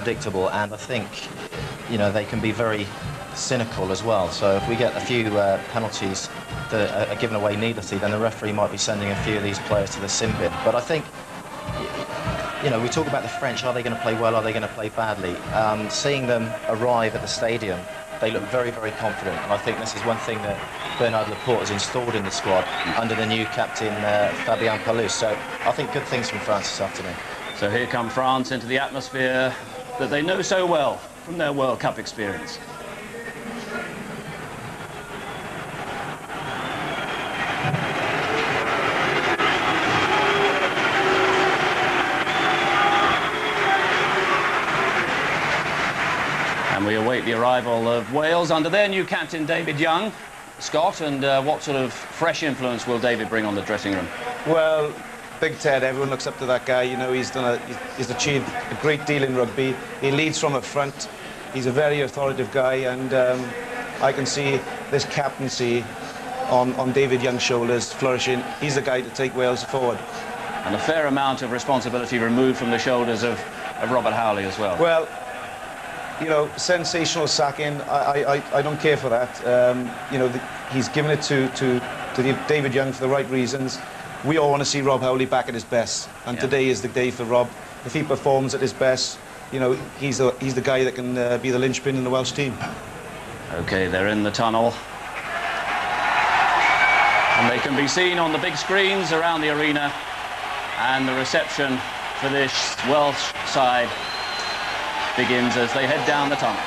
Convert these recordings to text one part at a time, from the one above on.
unpredictable, and I think, you know, they can be very cynical as well. So if we get a few penalties that are given away needlessly, then the referee might be sending a few of these players to the sin bin. But I think, you know, we talk about the French, are they going to play well, are they going to play badly? Seeing them arrive at the stadium, they look very, very confident, and I think this is one thing that Bernard Laporte has installed in the squad under the new captain Fabien Palus. So I think good things from France this afternoon. So here come France into the atmosphere that they know so well from their World Cup experience. And we await the arrival of Wales under their new captain, David Young. Scott, and what sort of fresh influence will David bring on the dressing room? Well, Big Ted, everyone looks up to that guy. You know, he's achieved a great deal in rugby. He leads from up front. He's a very authoritative guy, and I can see this captaincy on David Young's shoulders flourishing. He's the guy to take Wales forward. And a fair amount of responsibility removed from the shoulders of Robert Howley as well. Well, you know, sensational sacking. I don't care for that. You know, he's given it to David Young for the right reasons. We all want to see Rob Howley back at his best, and today is the day for Rob. If he performs at his best, you know, he's the guy that can be the linchpin in the Welsh team. OK, they're in the tunnel. And they can be seen on the big screens around the arena. And the reception for this Welsh side begins as they head down the tunnel.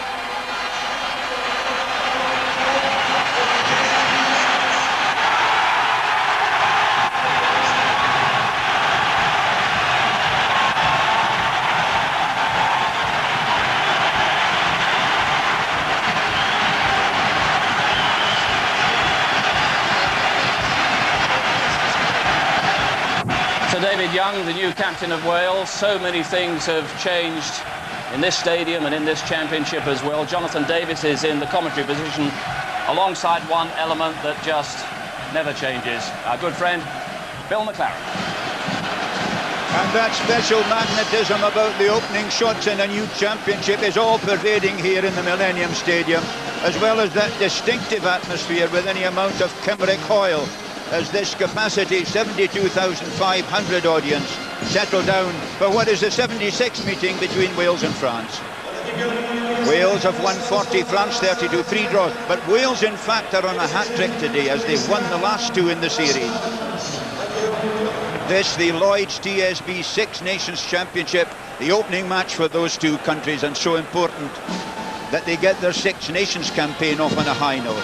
So David Young, the new captain of Wales, so many things have changed in this stadium and in this championship as well. Jonathan Davis is in the commentary position alongside one element that just never changes. Our good friend, Bill McLaren. And that special magnetism about the opening shots in a new championship is all pervading here in the Millennium Stadium, as well as that distinctive atmosphere with any amount of Cymric hoil, as this capacity 72,500 audience settle down for what is the 76th meeting between Wales and France. Wales have won 40, France 32, 3 draws, but Wales in fact are on a hat-trick today as they've won the last 2 in the series. This, the Lloyd's TSB Six Nations Championship, the opening match for those 2 countries, and so important that they get their Six Nations campaign off on a high note.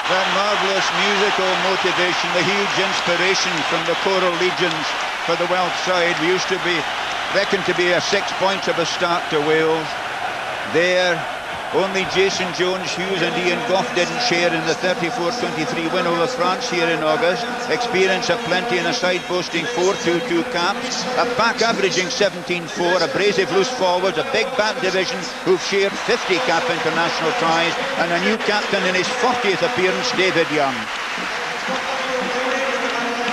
That marvellous musical motivation, the huge inspiration from the choral legions for the Welsh side. We used to be reckoned to be a 6 points of a start to Wales. There, only Jason Jones, Hughes and Ian Goff didn't share in the 34-23 win over France here in August. Experience aplenty in a side boasting 4-2-2 caps, a pack averaging 17-4, abrasive loose forwards, a big back division who've shared 50 cap international tries, and a new captain in his 40th appearance, David Young.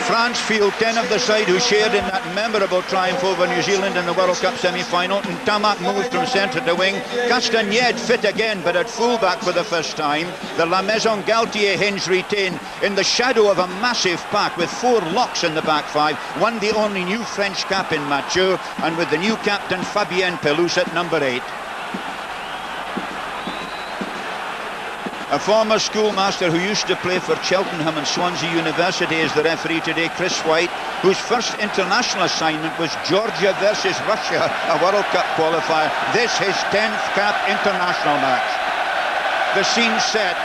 France field 10 of the side who shared in that memorable triumph over New Zealand in the World Cup semi-final. Ntamack moved from centre to wing. Castaignède fit again, but at full-back for the first time. The Lamaison Galtier hinge retained in the shadow of a massive pack with 4 locks in the back 5. One the only new French cap in Mathieu, and with the new captain Fabien Pelouse at number 8. A former schoolmaster who used to play for Cheltenham and Swansea University is the referee today, Chris White, whose first international assignment was Georgia versus Russia, a World Cup qualifier. This his 10th cap international match. The scene set,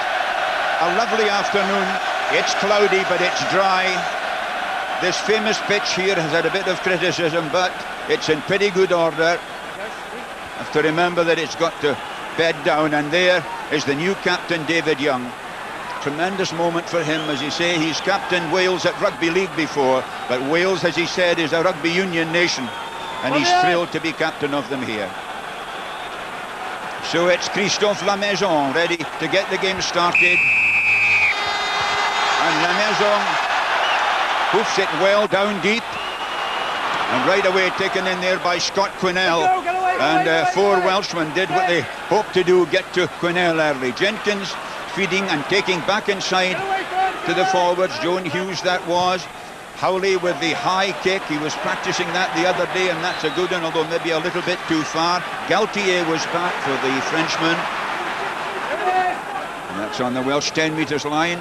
a lovely afternoon. It's cloudy, but it's dry. This famous pitch here has had a bit of criticism, but it's in pretty good order. Have to remember that it's got to bed down, and there is the new captain, David Young. Tremendous moment for him. As he say, he's captained Wales at Rugby League before, but Wales, as he said, is a rugby union nation, and he's thrilled to be captain of them here. So it's Christophe Lamaison ready to get the game started, and Lamaison hoofs it well down deep, and right away taken in there by Scott Quinnell. And 4 Welshmen did what they hoped to do, get to Quinnell early. Jenkins feeding and taking back inside to the forwards. Joan Hughes that was. Howley with the high kick. He was practicing that the other day, and that's a good one, although maybe a little bit too far. Galtier was back for the Frenchman. And that's on the Welsh 10 metres line.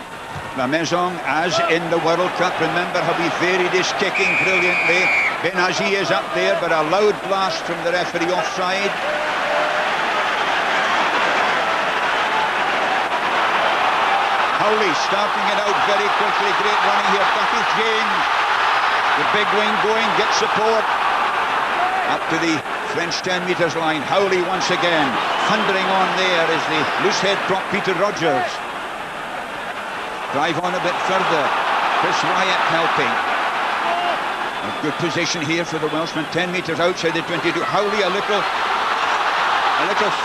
Lamaison, as in the World Cup, remember how he varied his kicking brilliantly. Benazi is up there, but a loud blast from the referee offside. Howley starting it out very quickly, great running here. Duffy James, the big wing going, gets support. Up to the French 10 metres line. Howley once again, thundering on there is the loose head prop Peter Rogers. Drive on a bit further. Chris Wyatt helping. A good position here for the Welshman, 10 metres outside the 22. Howley a little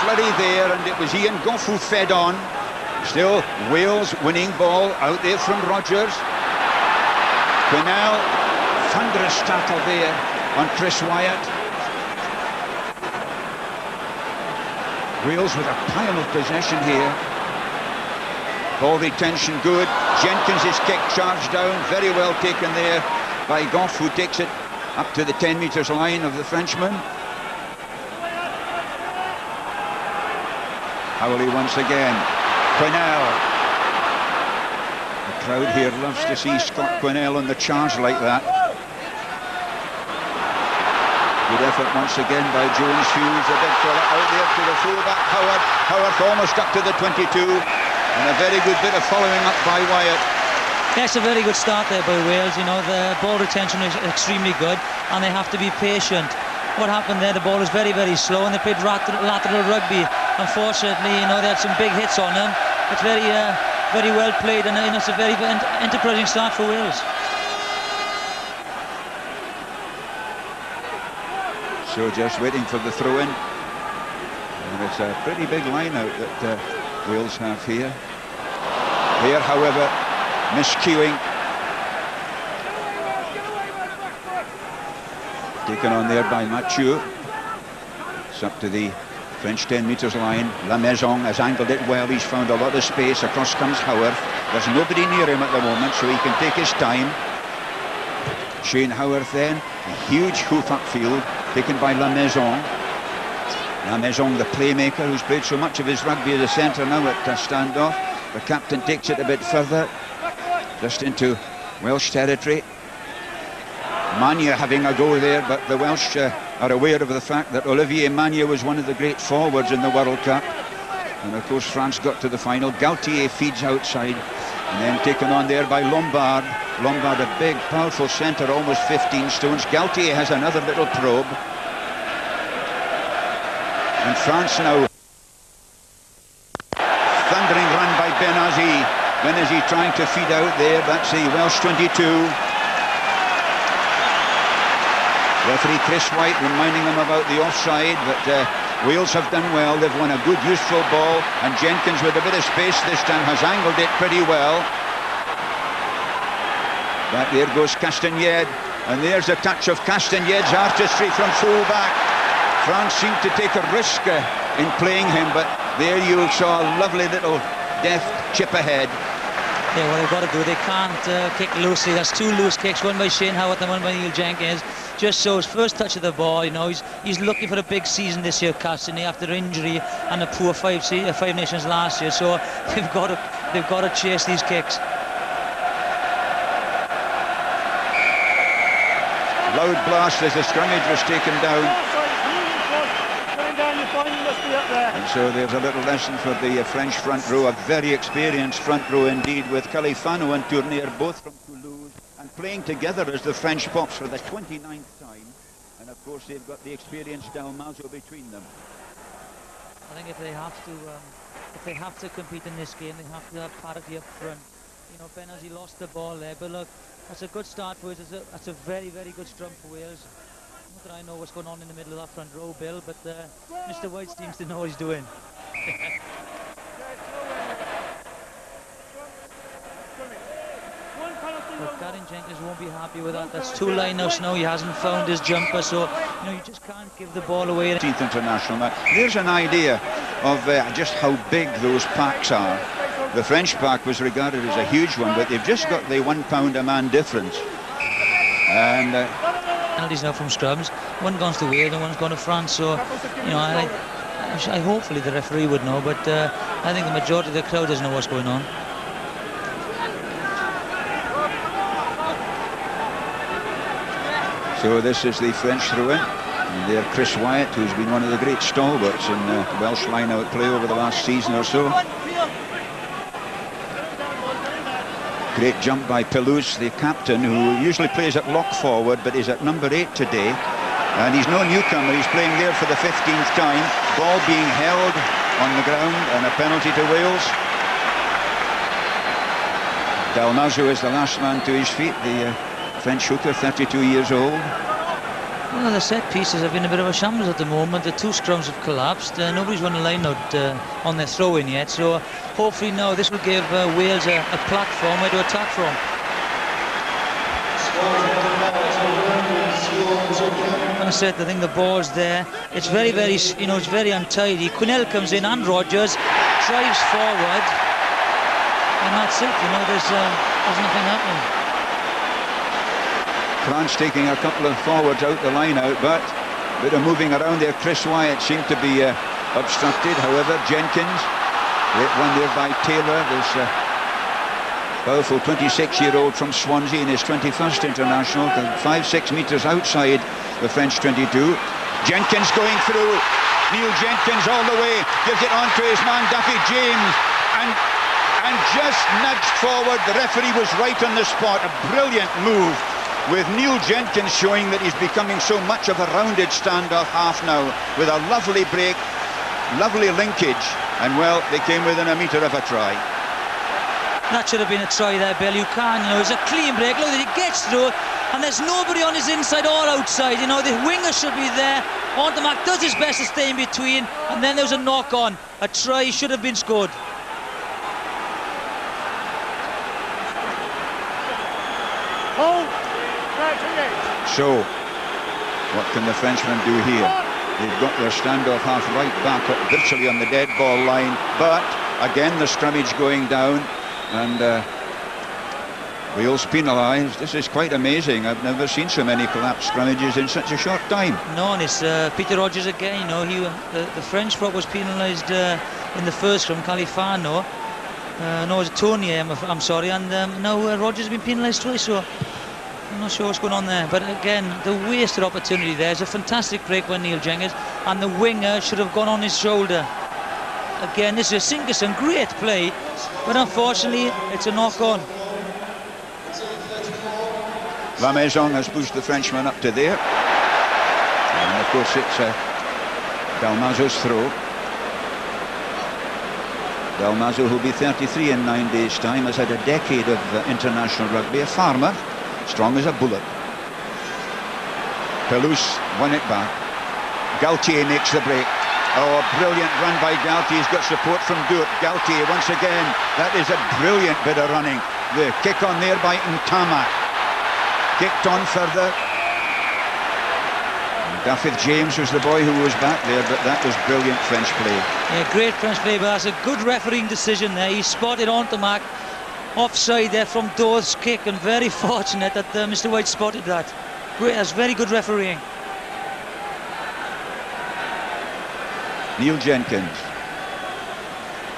flurry there, and it was Ian Goff who fed on. Still Wales winning ball out there from Rogers. Quinnell, thunderous tackle there on Chris Wyatt. Wales with a pile of possession here. Ball retention good. Jenkins' kick charged down, very well taken there by Goff, who takes it up to the 10 metres line of the Frenchman. Howley once again. Quinnell. The crowd here loves to see Scott Quinnell on the charge like that. Good effort once again by Jones Hughes, a big fella out there to the fullback. Howard almost up to the 22. And a very good bit of following up by Wyatt. Yes, a very good start there by Wales. You know, the ball retention is extremely good, and they have to be patient. What happened there, the ball was very, very slow, and they played lateral rugby. Unfortunately, you know, they had some big hits on them. It's very, very well played, and you know, it's a very enterprising start for Wales. So just waiting for the throw-in. And it's a pretty big line out that Wales have here. Here, however, miscuing. Taken on there by Mathieu. It's up to the French 10 metres line. Lamaison has angled it well. He's found a lot of space. Across comes Howard. There's nobody near him at the moment, so he can take his time. Shane Howard then, a huge hoof upfield, taken by Lamaison. Lamaison, the playmaker, who's played so much of his rugby as a centre now at standoff. The captain takes it a bit further, just into Welsh territory. Magne having a go there, but the Welsh are aware of the fact that Olivier Magne was one of the great forwards in the World Cup. And of course France got to the final. Galtier feeds outside. And then taken on there by Lombard. Lombard, a big, powerful centre, almost 15 stones. Galtier has another little probe. And France now. Thundering run by Benazi. Benazi trying to feed out there. That's the Welsh 22. Referee Chris White reminding them about the offside, but Wales have done well. They've won a good, useful ball, and Jenkins, with a bit of space this time, has angled it pretty well. But there goes Castaignède, and there's a touch of Castaignède's artistry from full-back. France seemed to take a risk in playing him, but there you saw a lovely little deft chip ahead. Yeah, what they've got to do, they can't kick loosely. That's two loose kicks, one by Shane Howard and one by Neil Jenkins. Just so his first touch of the ball, you know, he's looking for a big season this year, Castaignède, after injury and a poor Five Nations last year. So they've got to chase these kicks. Loud blast as the scrummage was taken down. And so there's a little lesson for the French front row, a very experienced front row indeed, with Califano and Tournier both from Toulouse and playing together as the French Pops for the 29th time. And of course they've got the experienced Dalmazo between them. I think if they have to compete in this game, they have to have parity up front. You know, Benazi lost the ball there, but look, that's a good start for us. That's a very, very good scrum for Wales. Not that I know what's going on in the middle of that front row, Bill, but Mr. White seems to know what he's doing. But Gavin Jenkins won't be happy with that. That's 2 lineouts now. He hasn't found his jumper, so you know you just can't give the ball away. 18th international match. There's an idea of just how big those packs are. The French pack was regarded as a huge one, but they've just got the £1 a man difference. And penalties now from scrums. One goes to Wales and one's gone to France. So you know, I hopefully the referee would know, but I think the majority of the crowd doesn't know what's going on. So this is the French throw-in. And there Chris Wyatt, who's been one of the great stalwarts in Welsh line-out play over the last season or so. Great jump by Pelouse, the captain, who usually plays at lock forward, but is at number 8 today. And he's no newcomer, he's playing there for the 15th time. Ball being held on the ground and a penalty to Wales. Dalmazo is the last man to his feet, the French hooker, 32 years old. Well, the set pieces have been a bit of a shambles at the moment. The 2 scrums have collapsed. Nobody's won a line out on their throw-in yet. So hopefully now this will give Wales a platform where to attack from. And I said, I think the ball's there. It's very, very, you know, it's very untidy. Quinnell comes in and Rogers drives forward, and that's it. You know, there's nothing happening. France taking a couple of forwards out the line out, but a bit of moving around there. Chris Wyatt seemed to be obstructed. However, Jenkins, great one there by Taylor, this powerful 26-year-old from Swansea in his 21st international, 5-6 metres outside the French 22. Jenkins going through. Neil Jenkins all the way, gives it on to his man Duffy James, and just nudged forward. The referee was right on the spot. A brilliant move, with Neil Jenkins showing that he's becoming so much of a rounded standoff half now, with a lovely break, lovely linkage, and well, they came within a metre of a try. That should have been a try there, Bill. You can, you know, it's a clean break. Look, that he gets through, and there's nobody on his inside or outside. You know, the winger should be there. Ntamack does his best to stay in between, and then there's a knock on. A try should have been scored. So, what can the Frenchmen do here? They've got their standoff half right back up virtually on the dead ball line, but again the scrummage going down, and Wales penalised. This is quite amazing. I've never seen so many collapsed scrummages in such a short time. No, and it's Peter Rogers again. You know, the French prop was penalised in the first scrum, Califano. No, it was Tony, I'm sorry, and now Rogers has been penalised twice, so I'm not sure what's going on there. But again, the wasted opportunity there. It's a fantastic break by Neil Jenkins, and the winger should have gone on his shoulder. again, this is a Sinkerson, great play, but unfortunately it's a knock-on. Lamaison has pushed the Frenchman up to there. And of course it's Dalmazo's throw. Dalmazo, who'll be 33 in 9 days' time, has had a decade of international rugby. A farmer, strong as a bullet. Pelouse won it back. Galtier makes the break. Oh, a brilliant run by Galtier. He's got support from Dourt. Galtier once again. That is a brilliant bit of running. The kick on there by Ntamack. Kicked on further. Daffith James was the boy who was back there, but that was brilliant French play. Yeah, great French play, but that's a good refereeing decision there. He spotted Ntamack offside there from Dourt's kick, and very fortunate that Mr. White spotted that. Great, that's very good refereeing. Neil Jenkins,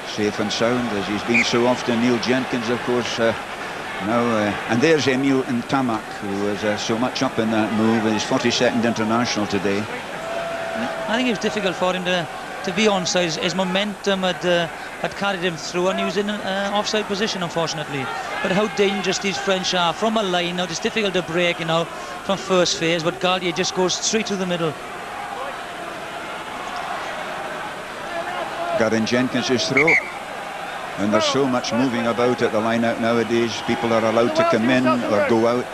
safe and sound as he's been so often. Neil Jenkins, of course, and there's Emile Ntamack, who was so much up in that move, his 42nd international today. I think it was difficult for him to be onside. His momentum had carried him through, and he was in an offside position, unfortunately. But how dangerous these French are from a line out. It's difficult to break, you know, from first phase, but Galtier just goes straight to the middle. Garen Jenkins' throw. And there's so much moving about at the line-out nowadays. People are allowed to come in or go out.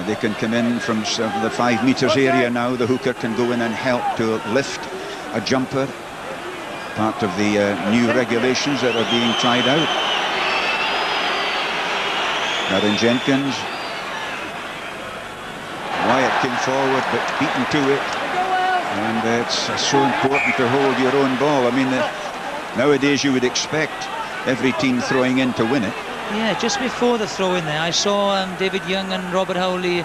They can come in from the 5 metres area now. The hooker can go in and help to lift a jumper. Part of the new regulations that are being tried out. Garen Jenkins. Wyatt came forward but beaten to it. And it's so important to hold your own ball. I mean, nowadays you would expect every team throwing in to win it. Yeah, just before the throw in there, I saw David Young and Robert Howley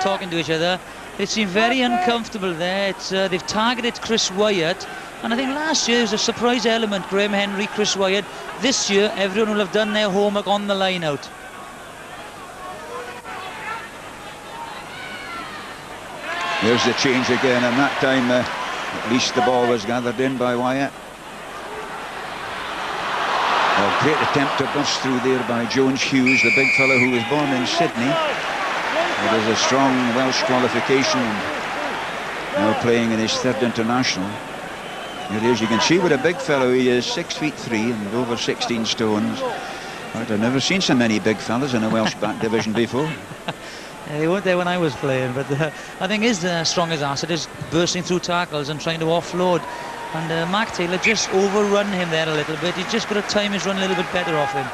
talking to each other. They seem very uncomfortable there. They've targeted Chris Wyatt, and I think last year there was a surprise element. Graham Henry, Chris Wyatt. This year, everyone will have done their homework on the line out. There's the change again, and that time at least the ball was gathered in by Wyatt. A great attempt to bust through there by Jones Hughes, the big fellow who was born in Sydney. It is a strong Welsh qualification, now playing in his 3rd international. Here he is. You can see what a big fellow he is, 6'3" and over 16 stones. I've never seen so many big fellas in a Welsh back division before. They weren't there when I was playing, but I think his strongest asset is bursting through tackles and trying to offload. And Mark Taylor just overrun him there a little bit. He's just got to time his run a little bit better off him.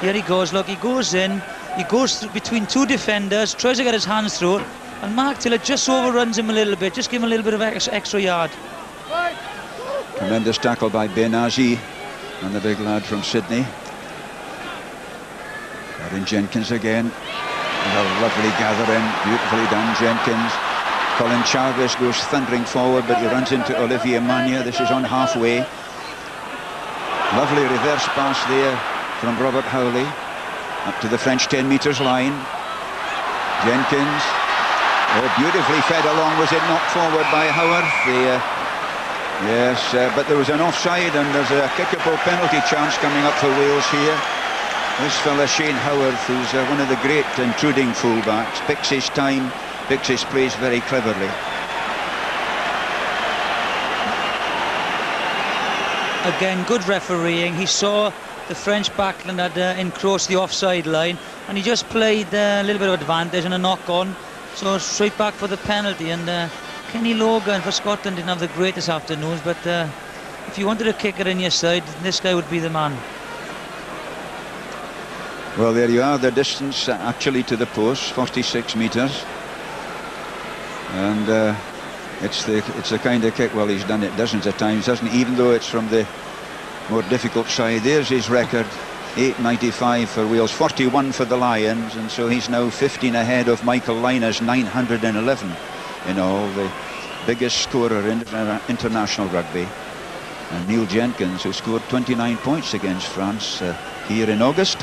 Here he goes, look, he goes in, he goes through between 2 defenders, tries to get his hands through it, and Mark Taylor just overruns him a little bit, just give him a little bit of extra yard. Tremendous tackle by Benazi and the big lad from Sydney. Garen Jenkins again. And a lovely gather-in, beautifully done, Jenkins. Colin Chavez goes thundering forward, but he runs into Olivier Magne. This is on halfway. Lovely reverse pass there from Robert Howley up to the French 10 metres line. Jenkins, oh, beautifully fed along. Was it knocked forward by Howard? Yes, but there was an offside, and there's a kickable penalty chance coming up for Wales here. This fella Shane Howard, who's one of the great intruding fullbacks, picks his time, picks his place very cleverly. Again, good refereeing. He saw the French backline had encroached the offside line, and he just played a little bit of advantage and a knock-on, so straight back for the penalty. And Kenny Logan for Scotland didn't have the greatest afternoons, but if you wanted a kicker in your side, this guy would be the man. Well, there you are, the distance actually to the post, 46 metres. And it's the kind of kick, well, he's done it dozens of times, hasn't he? Even though it's from the more difficult side. There's his record, 895 for Wales, 41 for the Lions, and so he's now 15 ahead of Michael Lyna's 911 in all, the biggest scorer in international rugby. And Neil Jenkins, who scored 29 points against France here in August.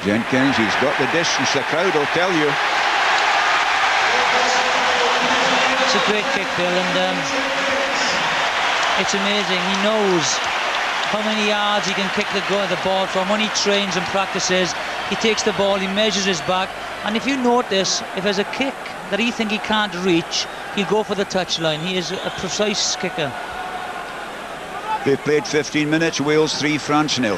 Jenkins, he's got the distance, the crowd will tell you. It's a great kick, Bill, and it's amazing. He knows how many yards he can kick the ball from. When he trains and practices, he takes the ball, he measures his back, and if you notice, if there's a kick that he thinks he can't reach, he'll go for the touchline. He is a precise kicker. They've played 15 minutes, Wales 3, France 0.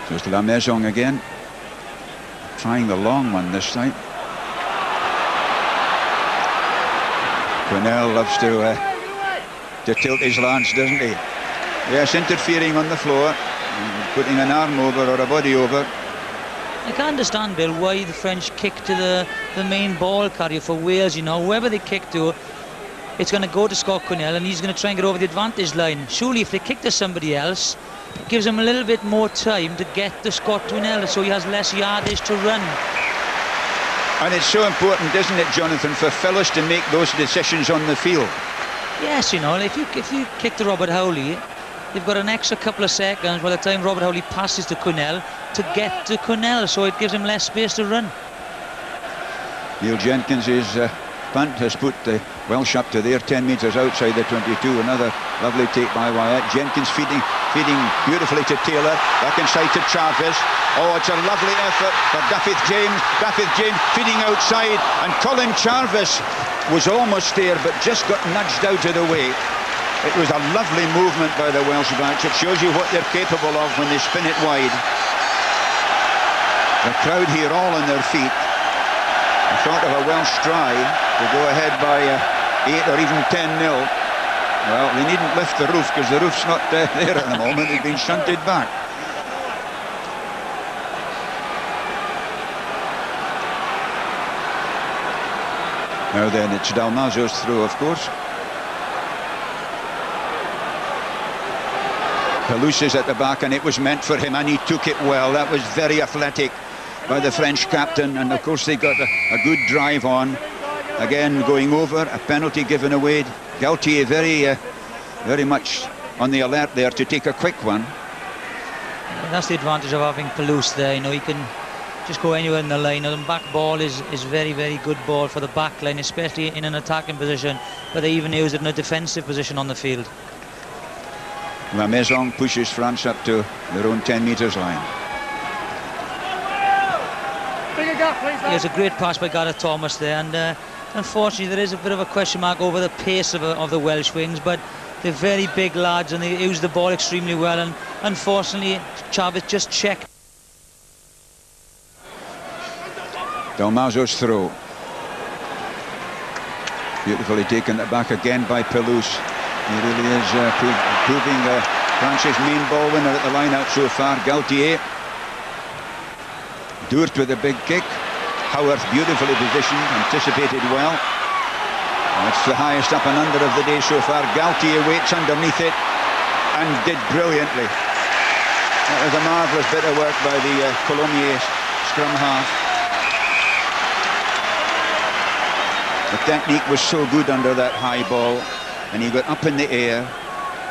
So it's Lamaison again, trying the long one this time. Quinnell loves to tilt his lance, doesn't he? Yes, interfering on the floor, putting an arm over or a body over. I can't understand, Bill, why the French kick to the main ball carrier for Wales. You know, whoever they kick to, it's going to go to Scott Quinnell, and he's going to try and get over the advantage line. Surely if they kick to somebody else, it gives him a little bit more time to get to Scott Quinnell, so he has less yardage to run. And it's so important, isn't it, Jonathan, for fellas to make those decisions on the field? Yes, you know, if you kick to Robert Howley, they've got an extra couple of seconds by the time Robert Howley passes to Quinnell to get to Quinnell, so it gives him less space to run. Neil Jenkins' punt has put the Welsh up to their 10 metres outside the 22. Another lovely take by Wyatt. Jenkins feeding beautifully to Taylor, back inside to Travis. Oh, it's a lovely effort for Daffydd James. Daffydd James feeding outside, and Colin Jarvis was almost there but just got nudged out of the way. It was a lovely movement by the Welsh backs. It shows you what they're capable of when they spin it wide. The crowd here all on their feet. The thought of a Welsh try to go ahead by 8 or even 10-0. Well, they needn't lift the roof because the roof's not there at the moment. They've been shunted back. Now then, it's Dalmazo's throw, of course. Pelouse is at the back, and it was meant for him, and he took it well. That was very athletic by the French captain, and of course they got a good drive on. Again, going over, a penalty given away. Gaultier very much on the alert there to take a quick one. That's the advantage of having Pelouse there. You know, he can just go anywhere in the line. And back ball is very, very good ball for the back line, especially in an attacking position, but they even use it in a defensive position on the field. Lamaison pushes France up to their own 10 metres line. There's a great pass by Gareth Thomas there, and unfortunately there is a bit of a question mark over the pace of the Welsh wings, but they're very big lads and they use the ball extremely well, and unfortunately Chavez just checked. Dalmazo's throw. Beautifully taken it back again by Pelouse. He really is proving France's main ball winner at the line-out so far. Gaultier. Doert with a big kick. Howarth beautifully positioned, anticipated well. That's the highest up and under of the day so far. Gaultier waits underneath it and did brilliantly. That was a marvellous bit of work by the Colomiers scrum half. The technique was so good under that high ball, and he got up in the air,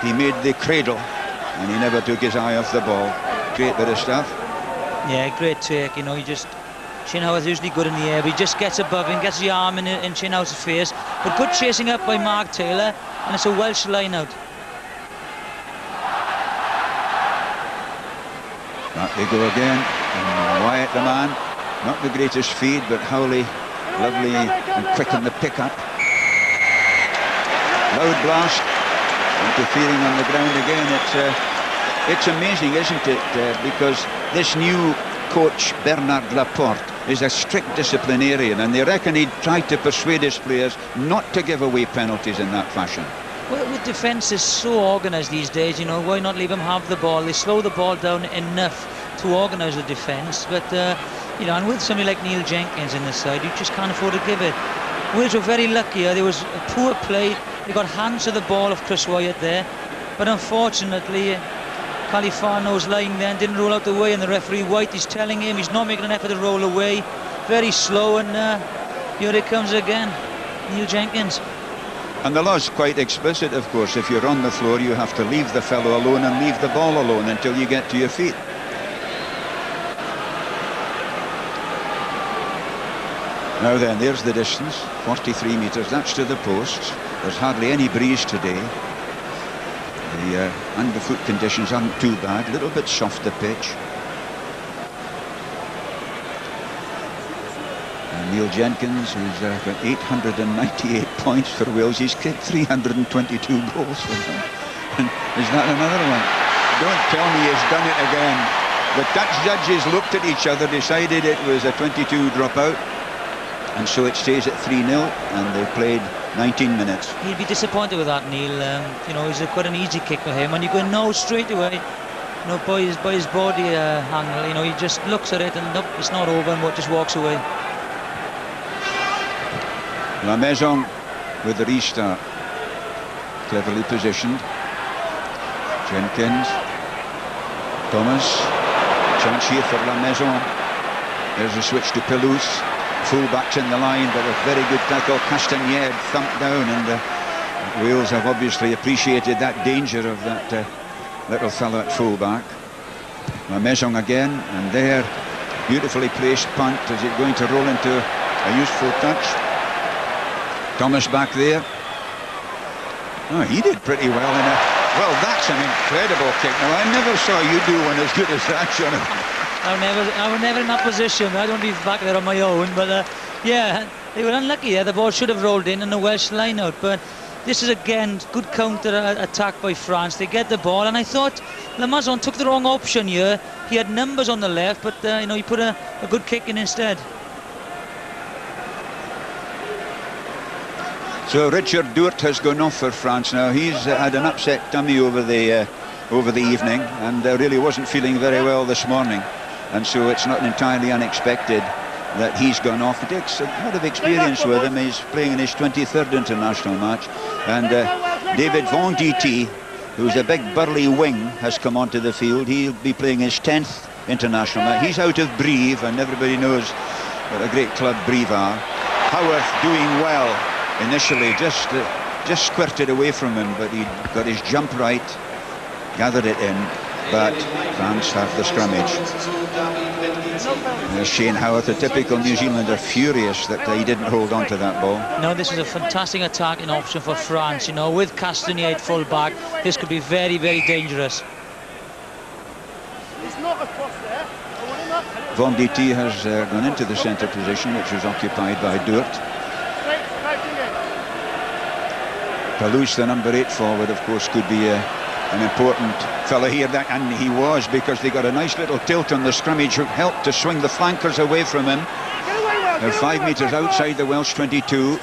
he made the cradle, and he never took his eye off the ball. Great bit of stuff. Yeah, great take. You know, he just... Chinhouse is usually good in the air, but he just gets above him, gets the arm in Chinhouse's face. But good chasing up by Mark Taylor, and it's a Welsh line-out. Back they go again, and Wyatt the man. Not the greatest feed, but Howley lovely and quick on the pick-up. Loud blast, interfering on the ground again. It's amazing, isn't it? Because this new coach, Bernard Laporte, is a strict disciplinarian, and they reckon he'd try to persuade his players not to give away penalties in that fashion. Well, the defence is so organised these days, you know, why not leave them have the ball? They slow the ball down enough to organise the defence, but, you know, and with somebody like Neil Jenkins in the side, you just can't afford to give it. Wales were very lucky. There was a poor play. They got hands to the ball of Chris Wyatt there, but unfortunately, Califano's lying there and didn't roll out the way, and the referee White is telling him he's not making an effort to roll away. Very slow, and here it comes again, Neil Jenkins. And the law's quite explicit, of course. If you're on the floor, you have to leave the fellow alone and leave the ball alone until you get to your feet. Now then, there's the distance, 43 metres. That's to the posts. There's hardly any breeze today. The underfoot conditions aren't too bad. A little bit soft, the pitch. And Neil Jenkins, who's got 898 points for Wales. He's kicked 322 goals for them. And is that another one? Don't tell me he's done it again. The Dutch judges looked at each other, decided it was a 22 dropout, and so it stays at 3-0, and they've played 19 minutes. He'll be disappointed with that, Neil. You know, he's quite an easy kick for him, and you go no straight away. You know, by his body angle, you know, he just looks at it and nope, it's not over, and just walks away. Lamaison with the restart, cleverly positioned. Jenkins, Thomas, chance here for Lamaison. There's a switch to Pelouse. Full-backs in the line, but a very good tackle. Castaignède thumped down, and Wales have obviously appreciated that danger of that little fella at full-back. Lamaison again, and there, beautifully placed punt. Is it going to roll into a useful touch? Thomas back there. Oh, he did pretty well in a... Well, that's an incredible kick. Now, I never saw you do one as good as that, Jonathan. I was never in that position. I don't be back there on my own, but yeah, they were unlucky there. The ball should have rolled in and the Welsh line out, but this is again good counter attack by France. They get the ball, and I thought Lamaison took the wrong option here. He had numbers on the left, but you know, he put a good kick in instead. So Richard Doert has gone off for France now. He's had an upset tummy over the evening, and really wasn't feeling very well this morning, and so it's not entirely unexpected that he's gone off. He takes a lot of experience with him. He's playing in his 23rd international match, and David Van Dt, who's a big burly wing, has come onto the field. He'll be playing his 10th international match. He's out of Brive, and everybody knows what a great club Brive are. Howarth doing well initially, just squirted away from him, but he got his jump right, gathered it in, but France have the scrummage. Shane Howarth, a typical New Zealander, furious that he didn't hold on to that ball. No, this is a fantastic attacking option for France. You know, with Castaignède full back, this could be very, very dangerous. Van Dt has gone into the centre position, which was occupied by Doert. Pelouse, the number 8 forward, of course, could be an important fella here, and he was, because they got a nice little tilt on the scrummage, helped to swing the flankers away from him. They're 5 metres outside the Welsh 22.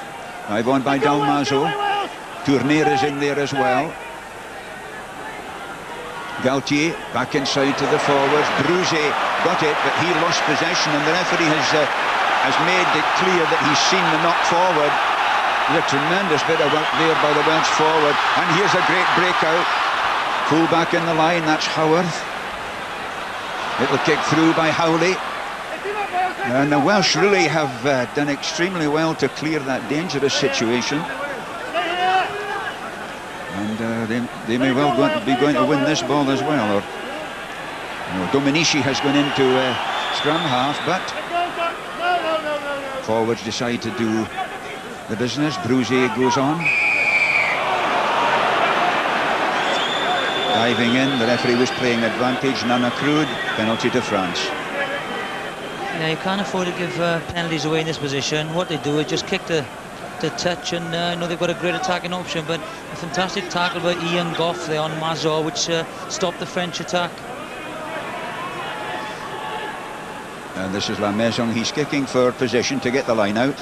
Drive on by Dalmazo. Tournier is in there as well. Galtier back inside to the forwards. Bruze got it, but he lost possession, and the referee has made it clear that he's seen the knock forward. There's a tremendous bit of work there by the Welsh forward, and here's a great breakout. Full back in the line, that's Howarth. Little kick through by Howley. And the Welsh really have done extremely well to clear that dangerous situation. And they may well be going to win this ball as well. Or, you know, Dominici has gone into scrum half, but forwards decide to do the business. Bruze goes on. Diving in, the referee was playing advantage, none accrued, penalty to France. Yeah, you can't afford to give penalties away in this position. What they do is just kick the touch, and you know, they've got a great attacking option, but a fantastic tackle by Ian Goff there on Mazur, which stopped the French attack. And this is Lamaison. He's kicking for position to get the line out.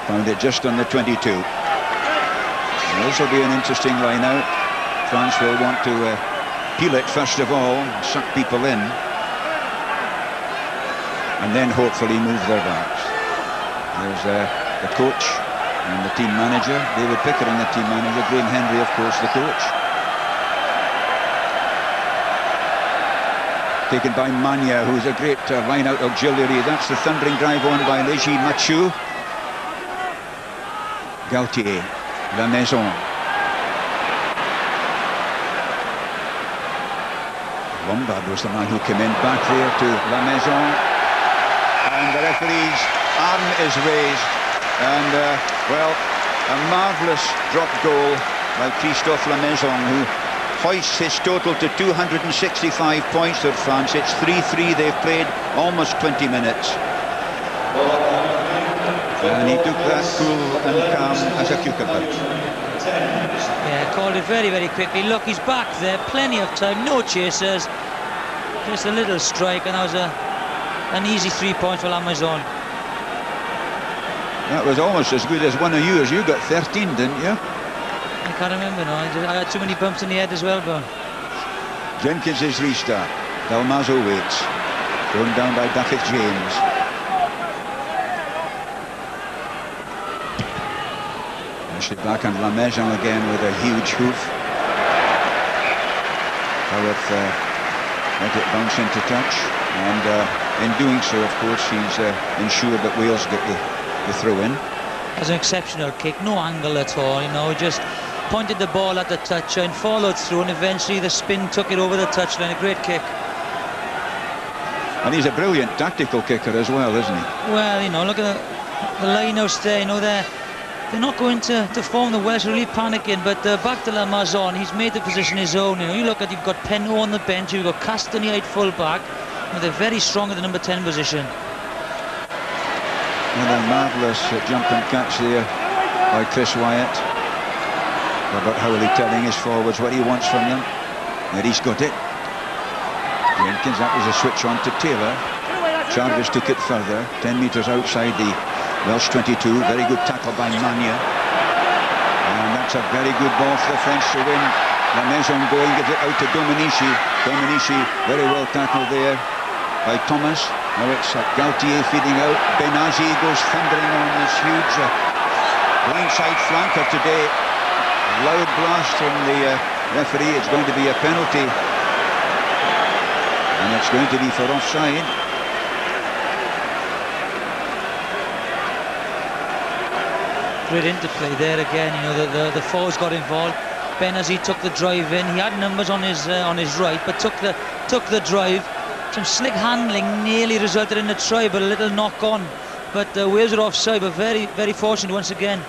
Found it just on the 22. And this will be an interesting line out. France will want to peel it first of all, suck people in, and then hopefully move their backs. There's the coach and the team manager, David Pickering, the team manager, Graham Henry, of course, the coach. Taken by Magne, who's a great line-out auxiliary. That's the thundering drive on by Légy Mathieu. Galtier, Lamaison. Lombard was the man who came in, back there to Lamaison, and the referee's arm is raised, and well, a marvellous drop goal by Christophe Lamaison, who hoists his total to 265 points for France. It's 3-3, they've played almost 20 minutes. And he took that cool and calm as a cucumber. Yeah, called it very, very quickly. Look, he's back there, plenty of time, no chasers. Just a little strike, and that was an easy 3 points for Lamaison. That was almost as good as one of yours. You got 13, didn't you? I can't remember now. I had too many bumps in the head as well, but... Jenkins is restart. Dalmazo waits. Thrown down by Daffy James. Actually back on Lamaison again with a huge hoof. Howarth let it bounce into touch, and in doing so, of course, he's ensured that Wales get the throw in. It was an exceptional kick, no angle at all, you know, just pointed the ball at the touchline, followed through, and eventually the spin took it over the touchline. A great kick. And he's a brilliant tactical kicker as well, isn't he? Well, you know, look at the lineouts there, you know, they're not going to form. The Welsh really panicking, but back to Lamaison, he's made the position his own. You know, you look at, you've got Penno on the bench, you've got Castaignède full back, and they're very strong at the number 10 position. And a marvellous jump and catch there by Chris Wyatt. Robert Howley telling his forwards what he wants from them. There, he's got it. Jenkins, that was a switch on to Taylor. Jarvis took it further, 10 metres outside the Welsh 22, very good tackle by Magne. And that's a very good ball for the French to win. Lamaison going, gives it out to Dominici. Dominici, very well tackled there by Thomas. Now it's Gaultier feeding out. Benazi goes thundering on this huge blindside flanker today. Loud blast from the referee. It's going to be a penalty. And it's going to be for offside. Great interplay there again, you know, the forwards got involved. Benazi took the drive in. He had numbers on his right, but took the drive. Some slick handling nearly resulted in a try, but a little knock on. But Wales are offside, but very, very fortunate once again.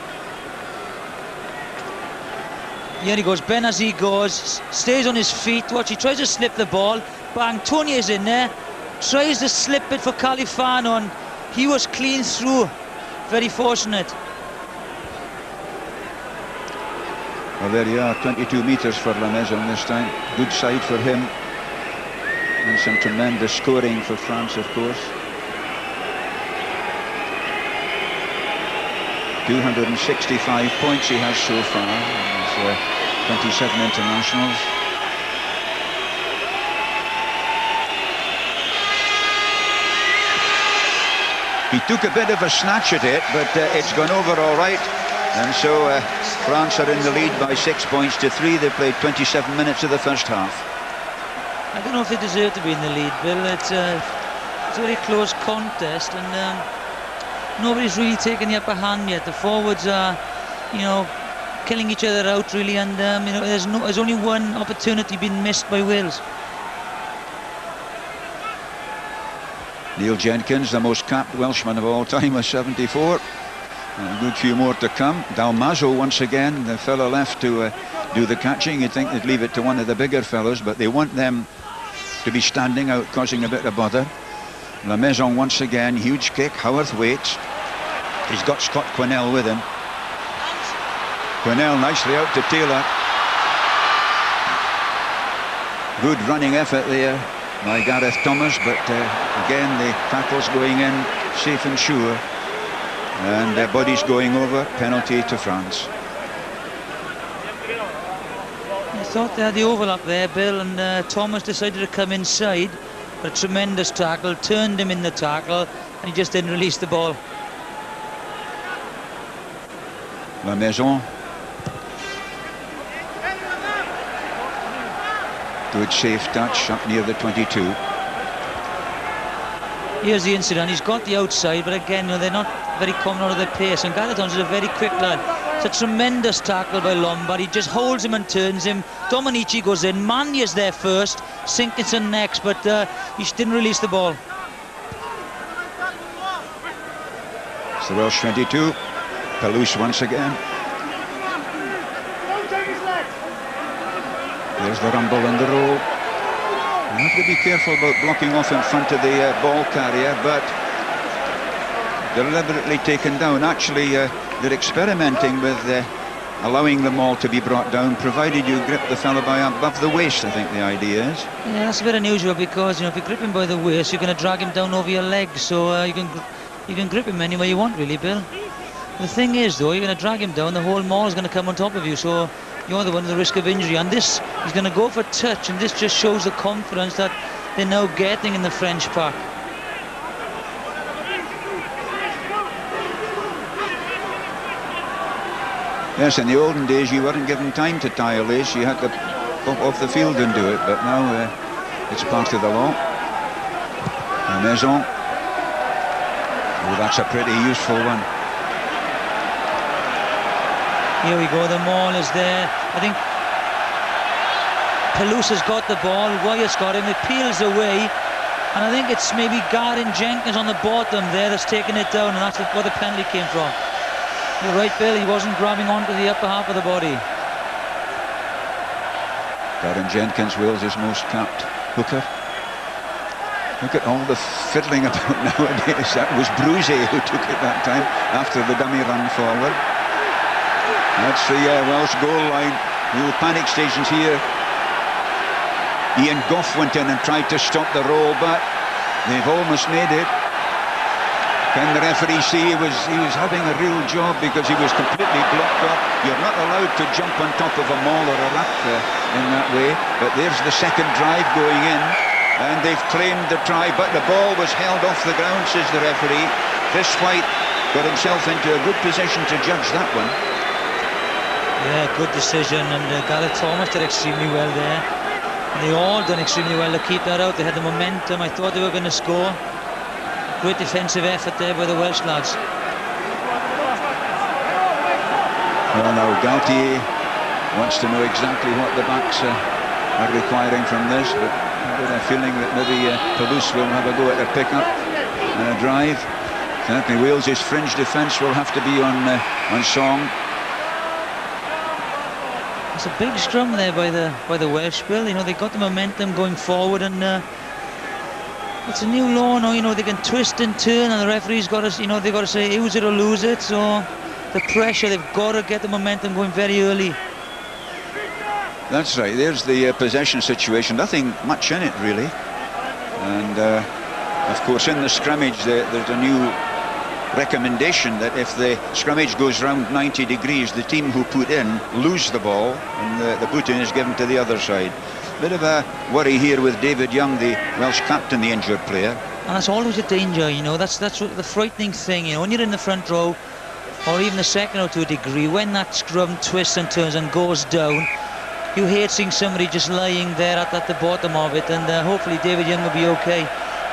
Here he goes, Benazi goes, stays on his feet. Watch, he tries to slip the ball. Bang, Tonier's in there. Tries to slip it for Califano, and he was clean through. Very fortunate. Well, there you are, 22 metres for Lamaison this time. Good side for him. And some tremendous scoring for France, of course. 265 points he has so far. He's 27 internationals. He took a bit of a snatch at it, but it's gone over all right. And so France are in the lead by 6 points to 3. They played 27 minutes of the first half. I don't know if they deserve to be in the lead, Bill. It's a very close contest, and nobody's really taken the upper hand yet. The forwards are, you know, killing each other out really, and you know, there's only one opportunity been missed by Wales. Neil Jenkins, the most capped Welshman of all time, with 74. And a good few more to come. Dalmazo once again, the fellow left to do the catching. You'd think they'd leave it to one of the bigger fellows, but they want them to be standing out, causing a bit of bother. Lamaison once again, huge kick. Howarth waits. He's got Scott Quinnell with him. Quinnell nicely out to Taylor. Good running effort there by Gareth Thomas, but again the tackle's going in safe and sure. And their bodies going over, penalty to France. I thought they had the overlap there, Bill, and Thomas decided to come inside. But a tremendous tackle, turned him in the tackle, and he just didn't release the ball. Lamaison. Good safe touch up near the 22. Here's the incident. He's got the outside, but again, you know, they're not very common out of their pace, and Gareth Thomas is a very quick lad. It's a tremendous tackle by Lombard. He just holds him and turns him. Dominici goes in. Magne is there first. Sinkinson next, but he didn't release the ball. It's the Welsh 22. Palouse once again. There's the rumble and the roll. You have to be careful about blocking off in front of the ball carrier, but deliberately taken down. Actually, they're experimenting with allowing the maul to be brought down, provided you grip the fellow by above the waist, I think the idea is. Yeah, that's a bit unusual because, you know, if you grip him by the waist, you're going to drag him down over your legs, so you can grip him any way you want, really, Bill. The thing is, though, you're going to drag him down, the whole maul is going to come on top of you, so you're the one at the risk of injury. And this, he's going to go for touch, and this just shows the confidence that they're now getting in the French pack. Yes, in the olden days you weren't given time to tie a lace, you had to pop off the field and do it, but now it's part of the law. Lamaison. Oh, that's a pretty useful one. Here we go, the maul is there. I think Palouse has got the ball, Wyatt's got him, it peels away, and I think it's maybe Jenkins on the bottom there that's taking it down, and that's where the penalty came from. You're right, Bill, he wasn't grabbing onto the upper half of the body. Jenkins, Wales' most capped hooker. Look at all the fiddling about nowadays. That was Bruce who took it that time after the dummy run forward. That's the Welsh goal line. Real panic stations here. Ian Gough went in and tried to stop the roll, but they've almost made it. Can the referee see he was having a real job because he was completely blocked up? You're not allowed to jump on top of a maul or a rack in that way. But there's the second drive going in, and they've claimed the try, but the ball was held off the ground, says the referee. Chris White got himself into a good position to judge that one. Yeah, good decision, and Gareth Thomas did extremely well there. And they all done extremely well to keep that out. They had the momentum. I thought they were going to score. Great defensive effort there by the Welsh lads. Well, now Galtier wants to know exactly what the backs are requiring from this, but I've got a feeling that maybe Palouse will have a go at a pick-up and a drive. Certainly Wales' fringe defence will have to be on song. It's a big scrum there by the Welsh, Bill. You know, they got the momentum going forward, and it's a new law now. You know, they can twist and turn, and the referee's got to, you know, they've got to say use it or lose it. So the pressure, they've got to get the momentum going very early. That's right. There's the possession situation. Nothing much in it really, and of course in the scrimmage there's a new recommendation that if the scrimmage goes round 90 degrees, the team who put in lose the ball, and the put-in is given to the other side. Bit of a worry here with David Young, the Welsh captain, the injured player. And that's always a danger, you know. That's what the frightening thing, you know. When you're in the front row, or even the second row to a degree, when that scrum twists and turns and goes down, you hate seeing somebody just lying there at the bottom of it, and hopefully David Young will be okay.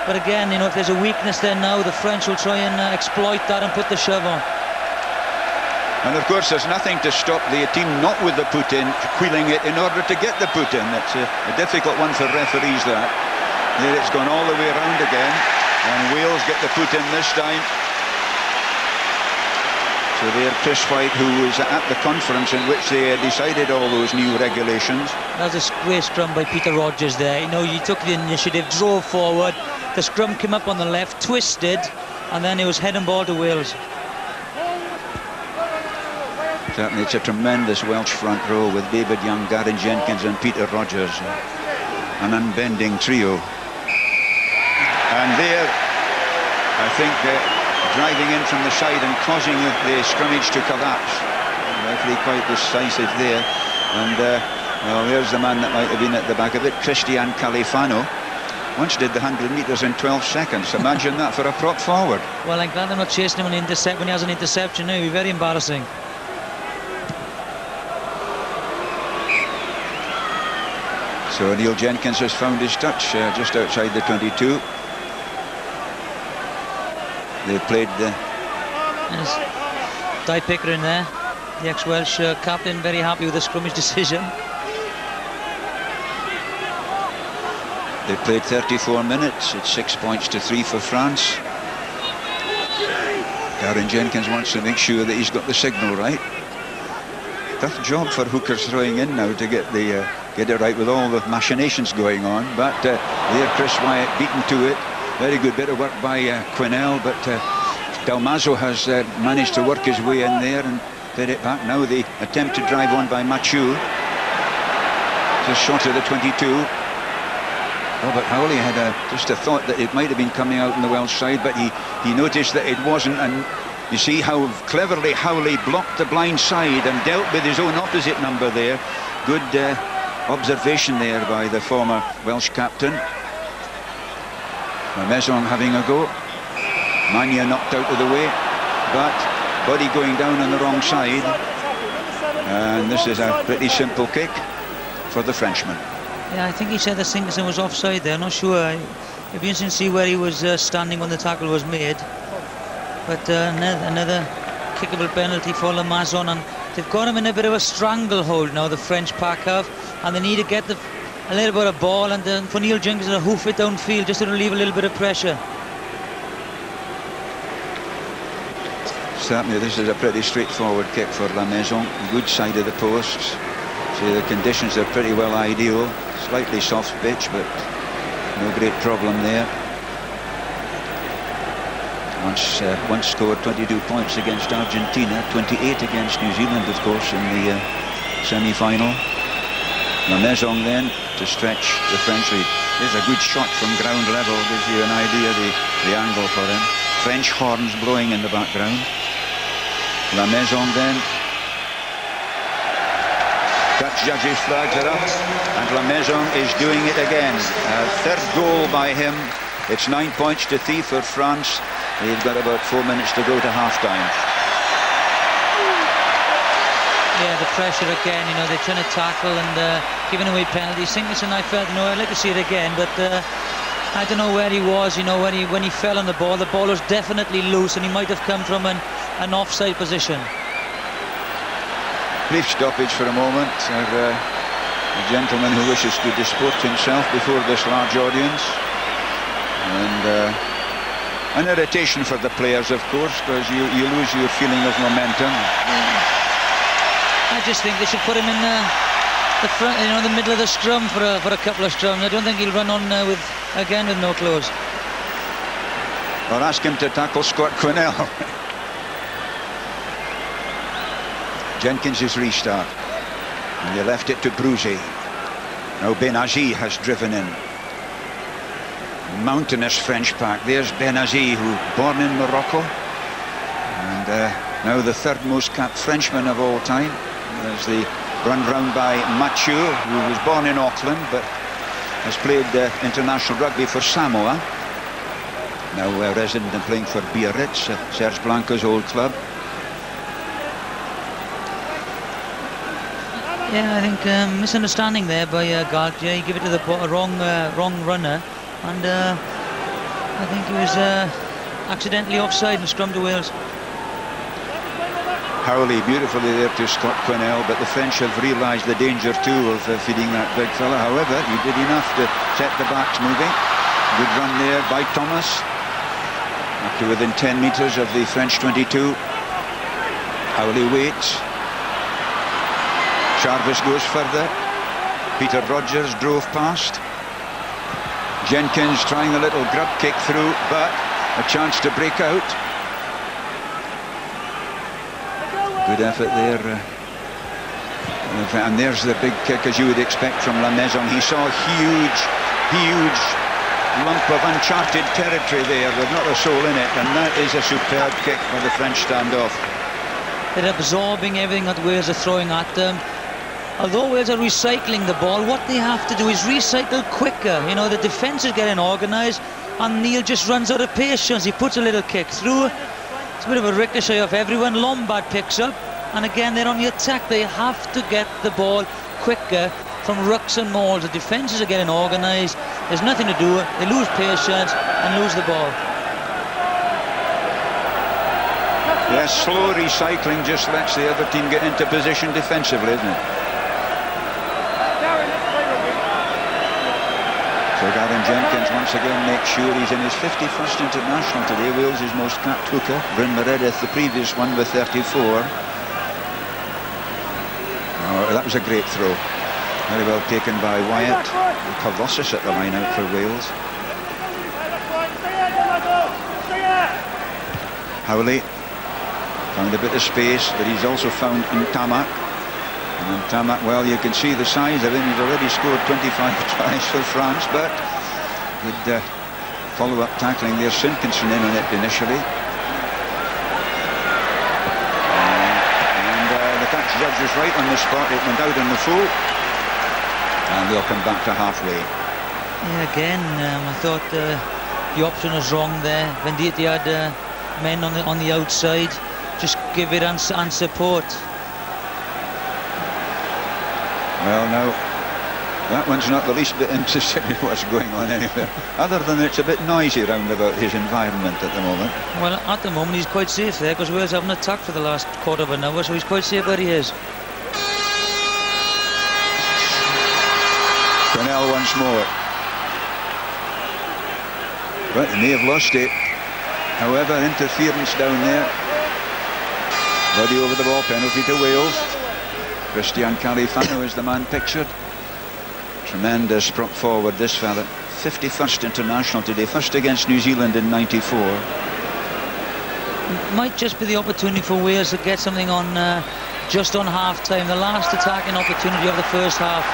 But again, you know, if there's a weakness there now, the French will try and exploit that and put the shove on. And of course there's nothing to stop the team not with the put-in wheeling it in order to get the put-in. It's a difficult one for referees, that. There it's gone all the way around again, and Wales get the put-in this time. So there Chris White, who was at the conference in which they decided all those new regulations. That was a great scrum by Peter Rodgers there. You know, he took the initiative, drove forward, the scrum came up on the left, twisted, and then it was head and ball to Wales. Certainly it's a tremendous Welsh front row with David Young, Garen Jenkins and Peter Rodgers. An unbending trio. And there, I think, driving in from the side and causing the scrimmage to collapse. Referee quite decisive there. And well, there's the man that might have been at the back of it, Christian Califano. Once did the 100 metres in 12 seconds. Imagine that for a prop forward. Well, I'm glad they're not chasing him when he has an interception now. It'd be very embarrassing. So Neil Jenkins has found his touch just outside the 22. They played the... There's Di Pickering there. The ex-Welsh captain very happy with the scrummage decision. They played 34 minutes. It's 6 points to 3 for France. Jenkins wants to make sure that he's got the signal right. Tough job for hookers throwing in now to get it right with all the machinations going on. But there, Chris Wyatt beaten to it. Very good bit of work by Quinnell, but Lamaison has managed to work his way in there and played it back. Now the attempt to drive on by Magne. Just short of the 22. Robert Howley had just a thought that it might have been coming out on the Welsh side, but he noticed that it wasn't, and you see how cleverly Howley blocked the blind side and dealt with his own opposite number there. Good observation there by the former Welsh captain. Lamaison having a go. Magne knocked out of the way, but body going down on the wrong side, and this is a pretty simple kick for the Frenchman. Yeah, I think he said that Sinkerson was offside there. I'm not sure. It'd be interesting to see where he was standing when the tackle was made. But another kickable penalty for Lamaison, and they've got him in a bit of a stranglehold now, the French pack have, and they need to get a little bit of ball, and for Neil Jenkins to hoof it downfield just to relieve a little bit of pressure. Certainly this is a pretty straightforward kick for Lamaison. Good side of the posts. See, the conditions are pretty well ideal. Slightly soft pitch, but no great problem there. Once scored 22 points against Argentina, 28 against New Zealand, of course, in the semi-final. Lamaison then to stretch the French lead. There's a good shot from ground level. Gives you an idea the angle for him. French horns blowing in the background. Lamaison then. Dutch judges flags are up, and Lamaison is doing it again. Third goal by him. It's 9 points to 3 for France. They've got about 4 minutes to go to half-time. Yeah, the pressure again, you know, they're trying to tackle and giving away penalties. Sinkerson, I felt, I'd like to see it again, but I don't know where he was, when he fell on the ball was definitely loose, and he might have come from an offside position. Brief stoppage for a moment. A gentleman who wishes to disport himself before this large audience. And an irritation for the players, of course, because you lose your feeling of momentum. I just think they should put him in the front, the middle of the scrum for a couple of scrums. I don't think he'll run on with no clothes. Or ask him to tackle Scott Quinnell. Jenkins' restart, and they left it to Bruzy. Now Benazi has driven in. Mountainous French pack. There's Benazi, who born in Morocco, and now the third most capped Frenchman of all time. There's the run round by Magne, who was born in Auckland but has played international rugby for Samoa. Now resident and playing for Biarritz, Serge Blanca's old club. Yeah, I think misunderstanding there by Galt. Yeah, he gave it to the wrong runner, and I think he was accidentally offside and scrum to Wales. Howley beautifully there to Scott Quinnell, but the French have realised the danger too of feeding that big fella. However, he did enough to set the backs moving. Good run there by Thomas, up to within 10 metres of the French 22. Howley waits. Jarvis goes further. Peter Rogers drove past. Jenkins trying a little grub kick through, but a chance to break out. Good effort there. And there's the big kick, as you would expect from Lamaison. He saw a huge lump of uncharted territory there with not a soul in it, and that is a superb kick for the French standoff. They're absorbing everything that Wales are throwing at them. Although Wales are recycling the ball, what they have to do is recycle quicker. The defence is getting organised, and Neil just runs out of patience. He puts a little kick through. It's a bit of a ricochet off everyone. Lombard picks up, and again they're on the attack. They have to get the ball quicker from rucks and mauls. The defences are getting organised. There's nothing to do. They lose patience and lose the ball. Yes, slow recycling just lets the other team get into position defensively, isn't it? So Gavin Jenkins once again makes sure he's in his 51st international today. Wales' most capped hooker. Bryn Meredith, the previous one, with 34. Oh, that was a great throw. Very well taken by Wyatt. The Colossus at the line out for Wales. Howley found a bit of space, but he's also found Ntamack. And Ntamack, well, you can see the size of him. He's already scored 25 tries for France, but good follow-up tackling there. Sinkinson in on it initially. And the catch judge was right on the spot. It went out on the full. And they'll come back to halfway. Yeah, again, I thought the option was wrong there. Venditti had men on the outside. Just give it and support. Well, now, that one's not the least bit interested in what's going on anywhere, other than it's a bit noisy round about his environment at the moment. Well, at the moment he's quite safe there, because Wales haven't attacked for the last quarter of an hour, so he's quite safe where he is. Quinnell once more. But they may have lost it. However, interference down there. Body over the ball, penalty to Wales. Christian Califano is the man pictured. Tremendous prop forward, this fella. 51st international today, first against New Zealand in '94. Might just be the opportunity for Wales to get something on just on half-time. The last attacking opportunity of the first half.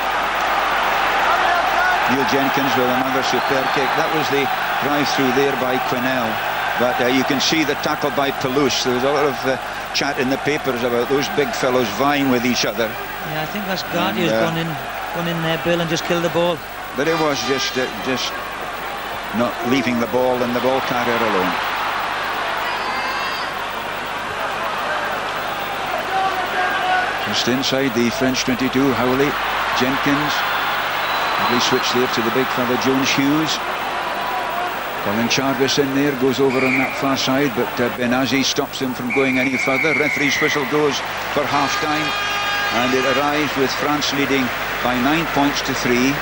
Neil Jenkins with another superb kick. That was the drive-through there by Quinnell. But you can see the tackle by Toulouse. There was a lot of chat in the papers about those big fellows vying with each other. Yeah, I think that's Gardier's gone in there, Bill, and just killed the ball. But it was just not leaving the ball and the ball carrier alone. Just inside the French 22, Howley, Jenkins. Lovely switch there to the big fella Jones Hughes. Colin Jarvis in there, goes over on that far side, but Benazi stops him from going any further. Referee's whistle goes for half-time, and it arrives with France leading by 9 points to 3.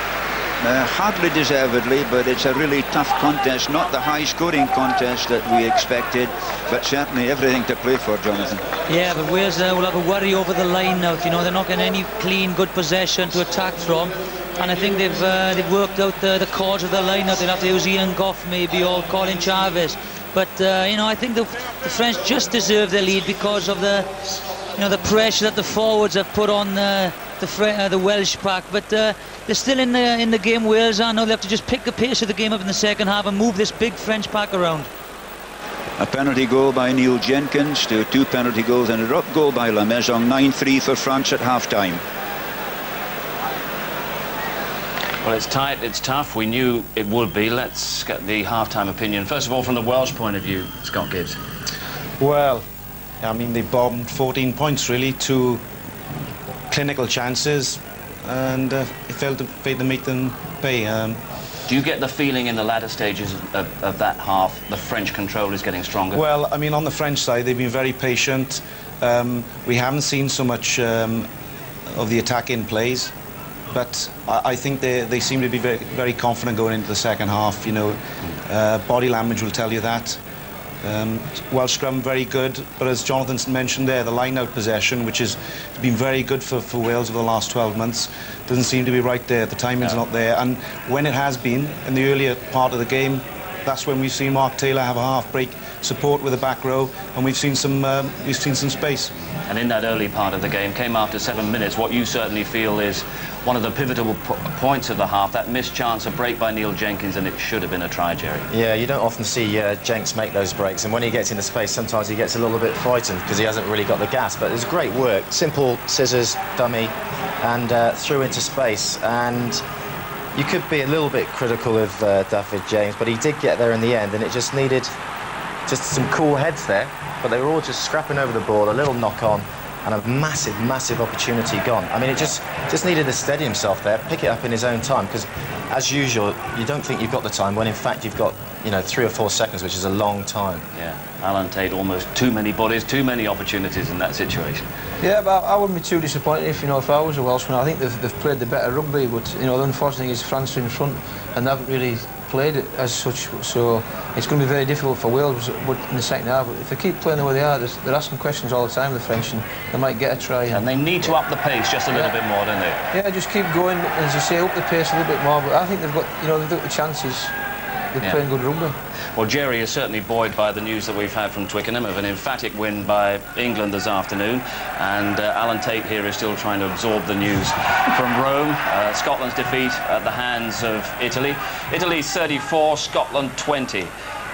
Hardly deservedly, but it's a really tough contest, not the high-scoring contest that we expected, but certainly everything to play for, Jonathan. Yeah, but Wales will have a worry over the line now. You know, they're not getting any clean, good possession to attack from. And I think they've worked out the cause of the line now. They'll have to use Ian Goff maybe, or Colin Jarvis. But you know, I think the French just deserve the lead because of the pressure that the forwards have put on the Welsh pack. But they're still in the game. Wales are now. They have to just pick the pace of the game up in the second half and move this big French pack around. A penalty goal by Neil Jenkins to 2 penalty goals and a drop goal by Lamaison. 9-3 for France at half-time. Well, it's tight, it's tough. We knew it would be. Let's get the half-time opinion. First of all, from the Welsh point of view, Scott Gibbs. Well, I mean, they bombed 14 points, really, 2 clinical chances, and it failed to make them pay. Do you get the feeling in the latter stages of that half, the French control is getting stronger? Well, I mean, on the French side, they've been very patient. We haven't seen so much of the attack-in plays. But I think they seem to be very, very confident going into the second half. You know, body language will tell you that. Welsh scrum very good, but as Jonathan mentioned there, the line-out possession, which has been very good for Wales over the last 12 months, doesn't seem to be right there. The timing's not there, and when it has been in the earlier part of the game, that's when we've seen Mark Taylor have a half-break support with the back row, and we've seen some space. And in that early part of the game, came after 7 minutes, what you certainly feel is one of the pivotal points of the half, that missed chance, a break by Neil Jenkins, and it should have been a try, Jerry. Yeah, you don't often see Jenks make those breaks, and when he gets into space, sometimes he gets a little bit frightened because he hasn't really got the gas, but it was great work. Simple scissors, dummy, and through into space. And you could be a little bit critical of David James, but he did get there in the end, and it just needed just some cool heads there, but they were all just scrapping over the ball, a little knock-on, and a massive opportunity gone. I mean, it just needed to steady himself there, pick it up in his own time, because as usual, you don't think you've got the time when in fact you've got you know, 3 or 4 seconds, which is a long time. Yeah, Alan Tate, almost too many bodies, too many opportunities in that situation. Yeah, but I wouldn't be too disappointed if, you know, if I was a Welshman. I think they've played the better rugby, but, you know, the unfortunate thing is France are in front and they haven't really played it as such, so it's going to be very difficult for Wales in the second half. But if they keep playing the way they are, they're asking questions all the time, the French, and they might get a try. And they need to up the pace just a little bit more, don't they? Yeah, just keep going, as you say, up the pace a little bit more. But I think they've got, you know, they've got the chances. They're playing good rugby. Well, Jerry is certainly buoyed by the news that we've had from Twickenham of an emphatic win by England this afternoon, and Alan Tate here is still trying to absorb the news from Rome. Scotland's defeat at the hands of Italy. Italy 34, Scotland 20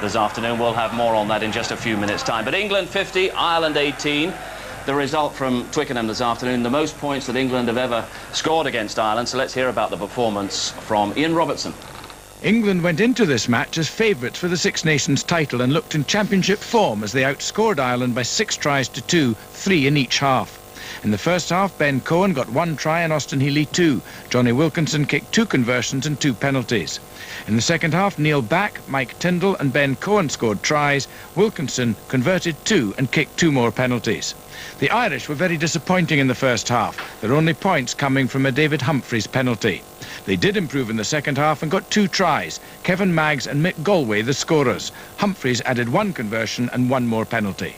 this afternoon. We'll have more on that in just a few minutes' time. But England 50, Ireland 18. The result from Twickenham this afternoon, the most points that England have ever scored against Ireland. So let's hear about the performance from Ian Robertson. England went into this match as favourites for the Six Nations title and looked in championship form as they outscored Ireland by 6 tries to 2, 3 in each half. In the first half, Ben Cohen got 1 try and Austin Healy 2. Johnny Wilkinson kicked 2 conversions and 2 penalties. In the second half, Neil Back, Mike Tyndall and Ben Cohen scored tries. Wilkinson converted 2 and kicked 2 more penalties. The Irish were very disappointing in the first half, their only points coming from a David Humphreys penalty. They did improve in the second half and got 2 tries. Kevin Maggs and Mick Galway the scorers. Humphreys added 1 conversion and 1 more penalty.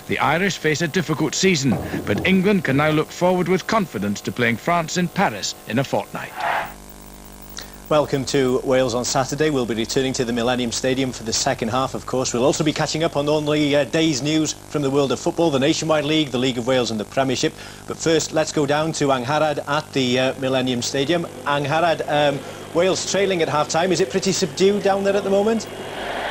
The Irish face a difficult season, but England can now look forward with confidence to playing France in Paris in a fortnight. Welcome to Wales on Saturday. We'll be returning to the Millennium Stadium for the second half, of course. We'll also be catching up on only day's news from the world of football, the Nationwide League, the League of Wales and the Premiership. But first, let's go down to Angharad at the Millennium Stadium. Angharad, Wales trailing at half-time. Is it pretty subdued down there at the moment?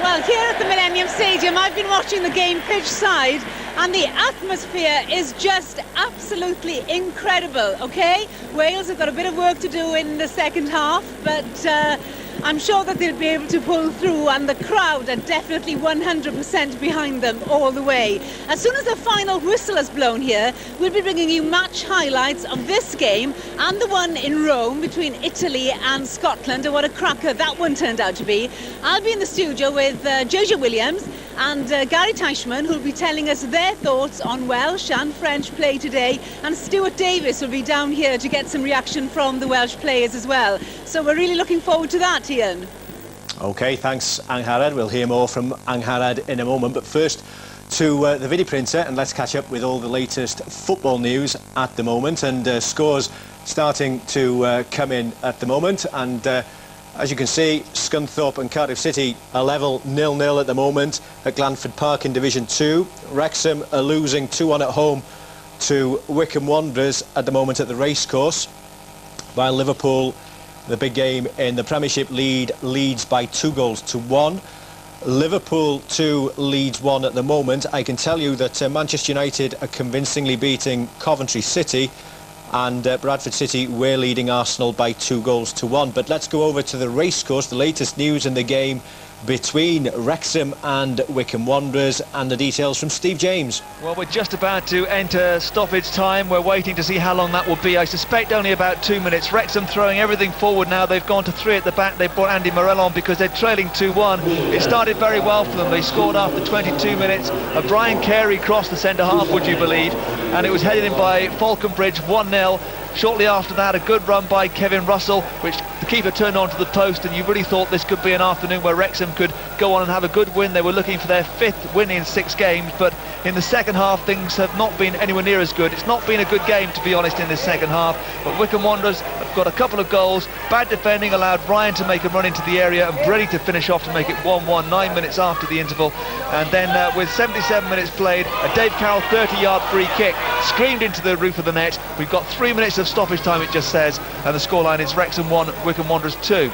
Well, here at the Millennium Stadium, I've been watching the game pitch side, and the atmosphere is just absolutely incredible, OK? Wales have got a bit of work to do in the second half, but I'm sure that they'll be able to pull through, and the crowd are definitely 100% behind them all the way. As soon as the final whistle is blown here, we'll be bringing you match highlights of this game and the one in Rome between Italy and Scotland, and what a cracker that one turned out to be. I'll be in the studio with Jojo Williams and Gary Teichmann, who'll be telling us their thoughts on Welsh and French play today, and Stuart Davis will be down here to get some reaction from the Welsh players as well. So we're really looking forward to that, Ian. OK, thanks, Angharad. We'll hear more from Angharad in a moment, but first to the video printer, and let's catch up with all the latest football news at the moment, and scores starting to come in at the moment, and as you can see, Scunthorpe and Cardiff City are level 0-0 at the moment at Glanford Park in Division 2. Wrexham are losing 2-1 at home to Wycombe Wanderers at the moment at the racecourse, while Liverpool, the big game in the Premiership, lead Leeds by 2-1. Liverpool 2, Leeds 1 at the moment. I can tell you that Manchester United are convincingly beating Coventry City, and Bradford City were leading Arsenal by 2-1. But let's go over to the racecourse, the latest news in the game between Wrexham and Wycombe Wanderers, and the details from Steve James. Well, we're just about to enter stoppage time. We're waiting to see how long that will be. I suspect only about 2 minutes. Wrexham throwing everything forward now. They've gone to 3 at the back. They brought Andy Morell on because they're trailing 2-1. It started very well for them. They scored after 22 minutes. A Brian Carey crossed the centre half, would you believe? And it was headed in by Falconbridge, 1-0. Shortly after that, a good run by Kevin Russell, which the keeper turned onto the post, and you really thought this could be an afternoon where Wrexham could go on and have a good win. They were looking for their 5th win in 6 games, but in the second half things have not been anywhere near as good. It's not been a good game, to be honest, in this second half, but Wycombe Wanderers have got a couple of goals. Bad defending allowed Ryan to make a run into the area and Brady to finish off to make it 1-1 9 minutes after the interval, and then with 77 minutes played, a Dave Carroll 30-yard free kick screamed into the roof of the net. We've got 3 minutes of stoppage time, it just says, and the scoreline is Wrexham 1, Wycombe Wanderers 2.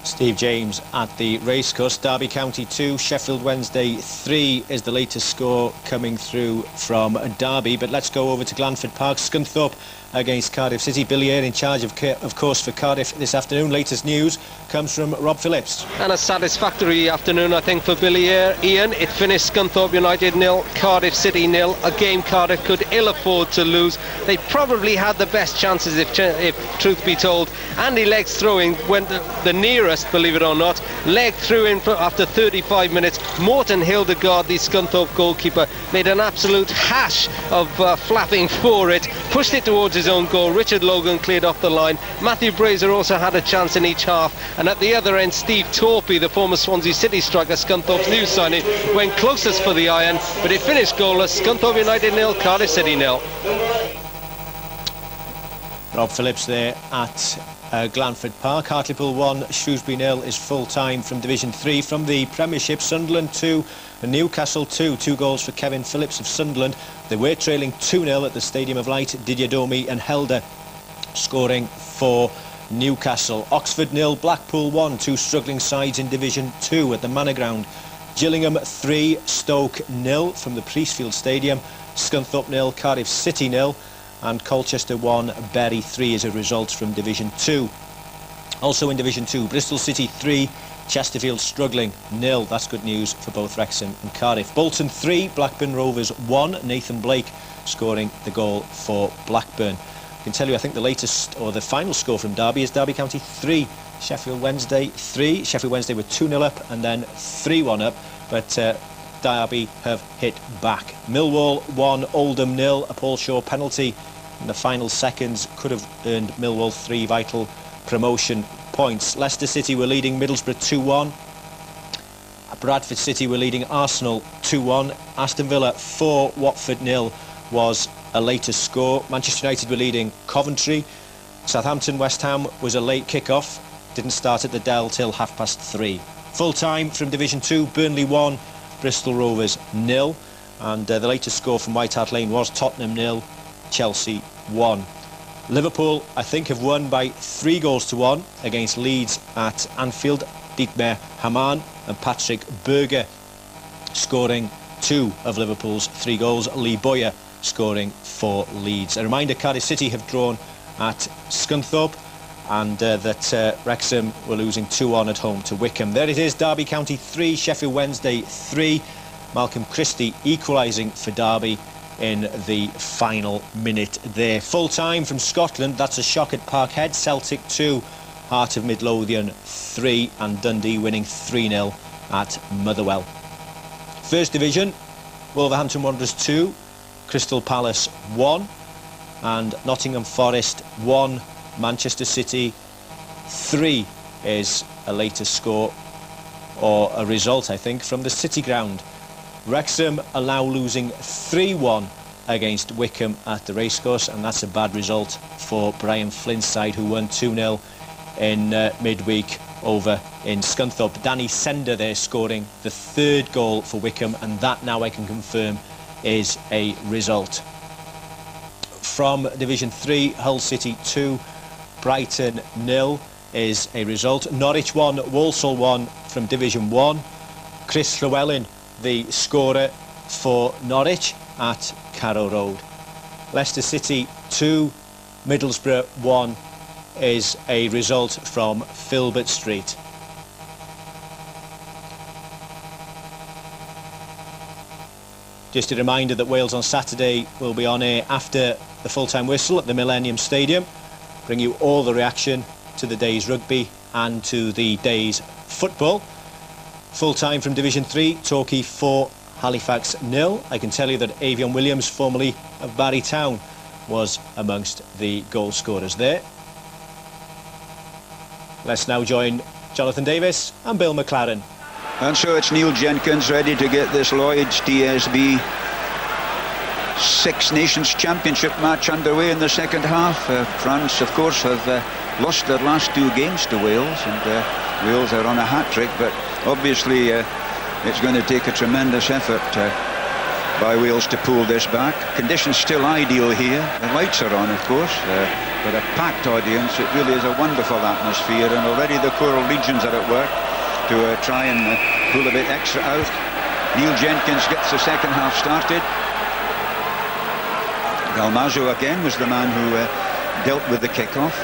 Steve James at the racecourse. Derby County 2, Sheffield Wednesday 3 is the latest score coming through from Derby. But let's go over to Glanford Park. Scunthorpe against Cardiff City. Billy Eyre in charge of course for Cardiff this afternoon. Latest news comes from Rob Phillips. And a satisfactory afternoon, I think, for Billy Eyre. Ian, it finished Scunthorpe United 0, Cardiff City 0, a game Cardiff could ill afford to lose. They probably had the best chances, if truth be told. Andy Legg's throwing went the nearest, believe it or not. Legg threw in after 35 minutes. Morton Hildegard, the Scunthorpe goalkeeper, made an absolute hash of flapping for it, pushed it towards his own goal. Richard Logan cleared off the line. Matthew Brazier also had a chance in each half, and at the other end, Steve Torpey, the former Swansea City striker, Scunthorpe's new signing, went closest for the iron, but it finished goalless. Scunthorpe United 0, Cardiff City 0. Rob Phillips there at Glanford Park. Hartlepool 1, Shrewsbury 0 is full time from Division 3. From the Premiership, Sunderland 2 and Newcastle 2. 2 goals for Kevin Phillips of Sunderland. They were trailing 2-0 at the Stadium of Light. Didier Domi and Helder scoring for Newcastle. Oxford 0, Blackpool 1. 2 struggling sides in Division 2 at the Manor Ground. Gillingham 3, Stoke 0 from the Priestfield Stadium. Scunthorpe 0, Cardiff City 0. And Colchester 1, Bury 3 is a result from Division 2. Also in Division 2, Bristol City 3, Chesterfield struggling 0. That's good news for both Wrexham and Cardiff. Bolton 3, Blackburn Rovers 1. Nathan Blake scoring the goal for Blackburn. I can tell you, I think the latest or the final score from Derby is Derby County 3, Sheffield Wednesday 3. Sheffield Wednesday were 2-0 up and then 3-1 up, but Derby have hit back. Millwall 1, Oldham 0. A Paul Shaw penalty in the final seconds could have earned Millwall 3 vital promotion points. Leicester City were leading Middlesbrough 2-1. Bradford City were leading Arsenal 2-1. Aston Villa 4, Watford 0 was a later score. Manchester United were leading Coventry. Southampton West Ham was a late kick-off. Didn't start at the Dell till 3:30. Full time from Division 2, Burnley 1, Bristol Rovers 0. And the latest score from White Hart Lane was Tottenham 0, Chelsea 1. Liverpool, I think, have won by 3 goals to 1 against Leeds at Anfield. Dietmar Hamann and Patrick Berger scoring 2 of Liverpool's 3 goals. Lee Bowyer scoring for Leeds. A reminder, Cardiff City have drawn at Scunthorpe, and that Wrexham were losing 2-1 at home to Wickham. There it is, Derby County 3, Sheffield Wednesday 3. Malcolm Christie equalising for Derby in the final minute there. Full time from Scotland, that's a shock at Parkhead. Celtic 2, Heart of Midlothian 3, and Dundee winning 3-0 at Motherwell. First Division, Wolverhampton Wanderers 2, Crystal Palace 1, and Nottingham Forest 1, Manchester City 3 is a later score, or a result, I think, from the City Ground. Wrexham are now losing 3-1 against Wickham at the racecourse, and that's a bad result for Brian Flint's side, who won 2-0 in midweek over in Scunthorpe. Danny Sender there scoring the 3rd goal for Wickham, and that now I can confirm is a result. From Division 3, Hull City 2, Brighton 0 is a result. Norwich 1, Walsall 1 from Division 1. Chris Llewellyn, the scorer for Norwich at Carrow Road. Leicester City 2, Middlesbrough 1 is a result from Filbert Street. Just a reminder that Wales on Saturday will be on air after the full-time whistle at the Millennium Stadium. Bring you all the reaction to the day's rugby and to the day's football. Full-time from Division 3, Torquay 4, Halifax 0. I can tell you that Avion Williams, formerly of Barry Town, was amongst the goal scorers there. Let's now join Jonathan Davis and Bill McLaren. And so it's Neil Jenkins ready to get this Lloyd's TSB Six Nations Championship match underway in the second half. France, of course, have lost their last 2 games to Wales, and Wales are on a hat-trick, but obviously it's going to take a tremendous effort by Wales to pull this back. Conditions still ideal here. The lights are on, of course, but a packed audience. It really is a wonderful atmosphere, and already the Coral Legions are at work to try and pull a bit extra out. Neil Jenkins gets the second half started. Lamaison again was the man who dealt with the kick-off.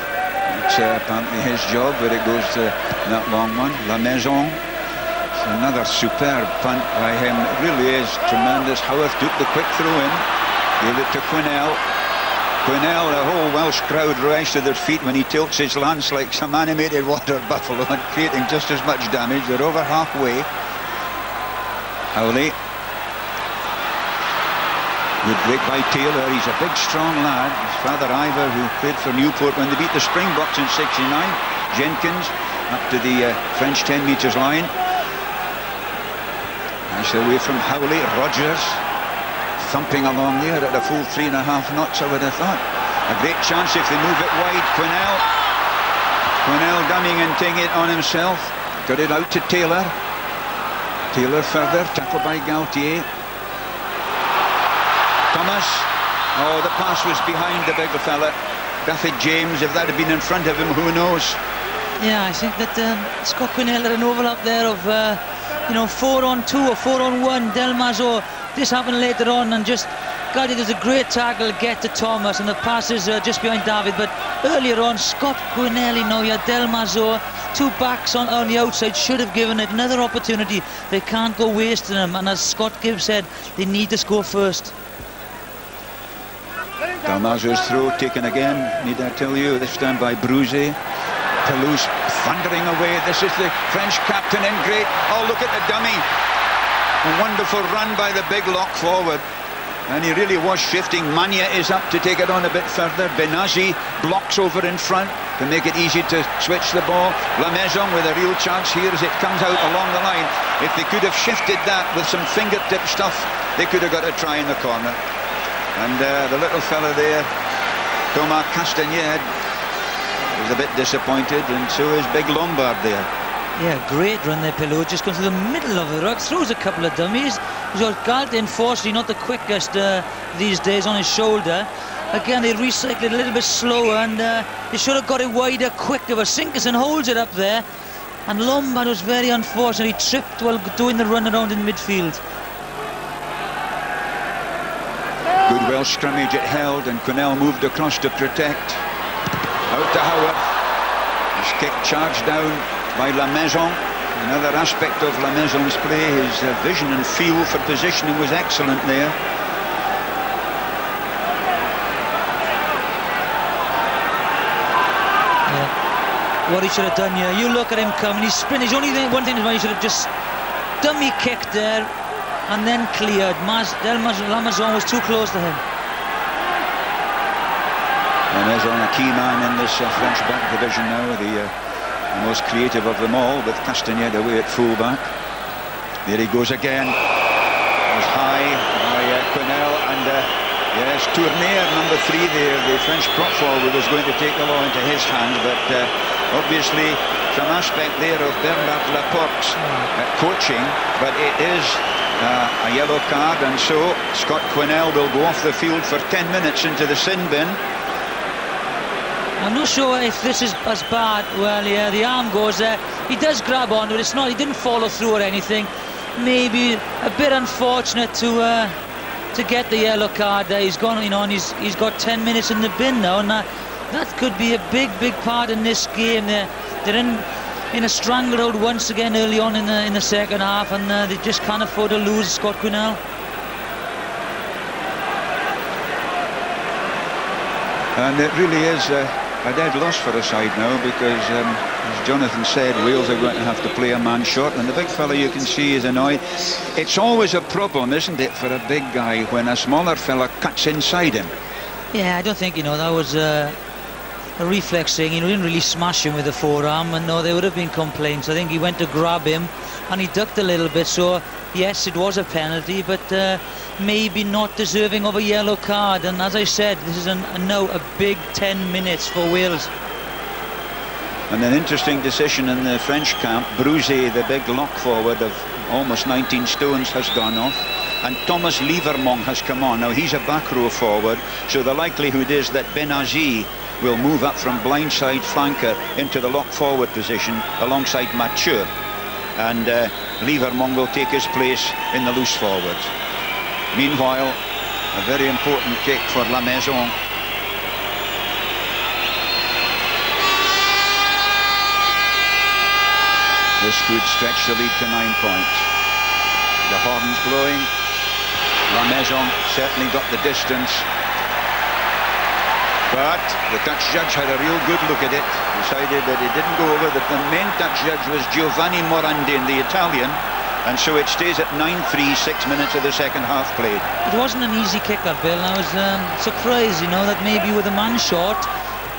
It's apparently his job, where it goes to that long one. Lamaison, another superb punt by him. It really is tremendous. Howarth took the quick throw in, gave it to Quinnell. Quinnell, the whole Welsh crowd rise to their feet when he tilts his lance like some animated water buffalo and creating just as much damage. They're over halfway. Howley. Good break by Taylor. He's a big, strong lad. His father Ivor, who played for Newport when they beat the Springboks in '69. Jenkins up to the French 10 metres line. Nice away from Howley. Rogers thumping along there at a full 3.5 knots, I would have thought. A great chance if they move it wide. Quinnell. Quinnell dummying and taking it on himself. Got it out to Taylor. Taylor further, tackled by Gaultier. Thomas. Oh, the pass was behind the bigger fella. Griffith James, if that had been in front of him, who knows? Yeah, I think that Scott Quinnell had an overlap there of, 4-on-2 or 4-on-1. Lamaison, this happened later on, and just, God, it was a great tackle to get to Thomas, and the pass is just behind David. But earlier on, Scott Quinnell, you had Lamaison, two backs on the outside, should have given it another opportunity. They can't go wasting them, and as Scott Gibbs said, they need to score first. Dalmazo's throw taken again, need I tell you, this time by Bruze. Toulouse thundering away. This is the French captain in great. Oh, look at the dummy. A wonderful run by the big lock forward. And he really was shifting. Magne is up to take it on a bit further. Benazi blocks over in front to make it easy to switch the ball. Lamaison with a real chance here as it comes out along the line. If they could have shifted that with some fingertip stuff, they could have got a try in the corner. And the little fella there, Ntamack Castaignède, was a bit disappointed, and so is Big Lombard there. Yeah, great run there, Pillow. Just goes to the middle of the ruck, throws a couple of dummies. He's got Gaultier, unfortunately, not the quickest these days on his shoulder. Again, they recycle it a little bit slower, and they should have got it wider, quicker. But Sinkerson holds it up there, and Lombard was very unfortunate. He tripped while doing the run around in midfield. Good Welsh scrummage, it held, and Quinnell moved across to protect. Out to Howard. His kick charged down by Lamaison. Another aspect of Lamaison's play, his vision and feel for positioning was excellent there. Yeah. What he should have done here, you look at him coming, he's sprinting. His only one thing is why he should have just dummy kicked there and then cleared. Lamaison was too close to him. Lamaison, a key man in this French back division now, the most creative of them all, with Castaignède away at full-back. There he goes again. It was high by Quinnell, and yes, Tournier, number 3 there, the French prop forward, was going to take the law into his hands, but obviously some aspect there of Bernard Laporte's coaching, but it is a yellow card, and so Scott Quinnell will go off the field for 10 minutes into the sin bin. I'm not sure if this is as bad. Well, yeah, the arm goes there. He does grab onto it. It's not. He didn't follow through or anything. Maybe a bit unfortunate to get the yellow card there. He's gone, and he's got 10 minutes in the bin now, and that could be a big part in this game. They're in a stranglehold once again early on in the second half, and they just can't afford to lose Scott Quinnell. And it really is a dead loss for a side now, because as Jonathan said, Wales are going to have to play a man short, and the big fella, you can see, is annoyed. It's always a problem, isn't it, for a big guy when a smaller fella cuts inside him. Yeah, I don't think that was a reflex thing. He didn't really smash him with the forearm, and no, there would have been complaints. I think he went to grab him and he ducked a little bit, so yes, it was a penalty, but maybe not deserving of a yellow card. And as I said, this is now a big 10 minutes for Wales. And an interesting decision in the French camp. Bruze, the big lock forward of almost 19 stones, has gone off, and Thomas Lievermont has come on. Now he's a back row forward, so the likelihood is that Benazi will move up from blindside flanker into the lock forward position alongside Mathieu, and Lievermont will take his place in the loose forwards. Meanwhile, A very important kick for Lamaison. This could stretch the lead to 9 points. The horn's blowing. Lamaison certainly got the distance. But the touch judge had a real good look at it. Decided that it didn't go over. The main touch judge was Giovanni Morandi, the Italian. And so it stays at 9-3, 6 minutes of the second half played. It wasn't an easy kick, that, Bill. I was surprised, you know, that maybe with a man short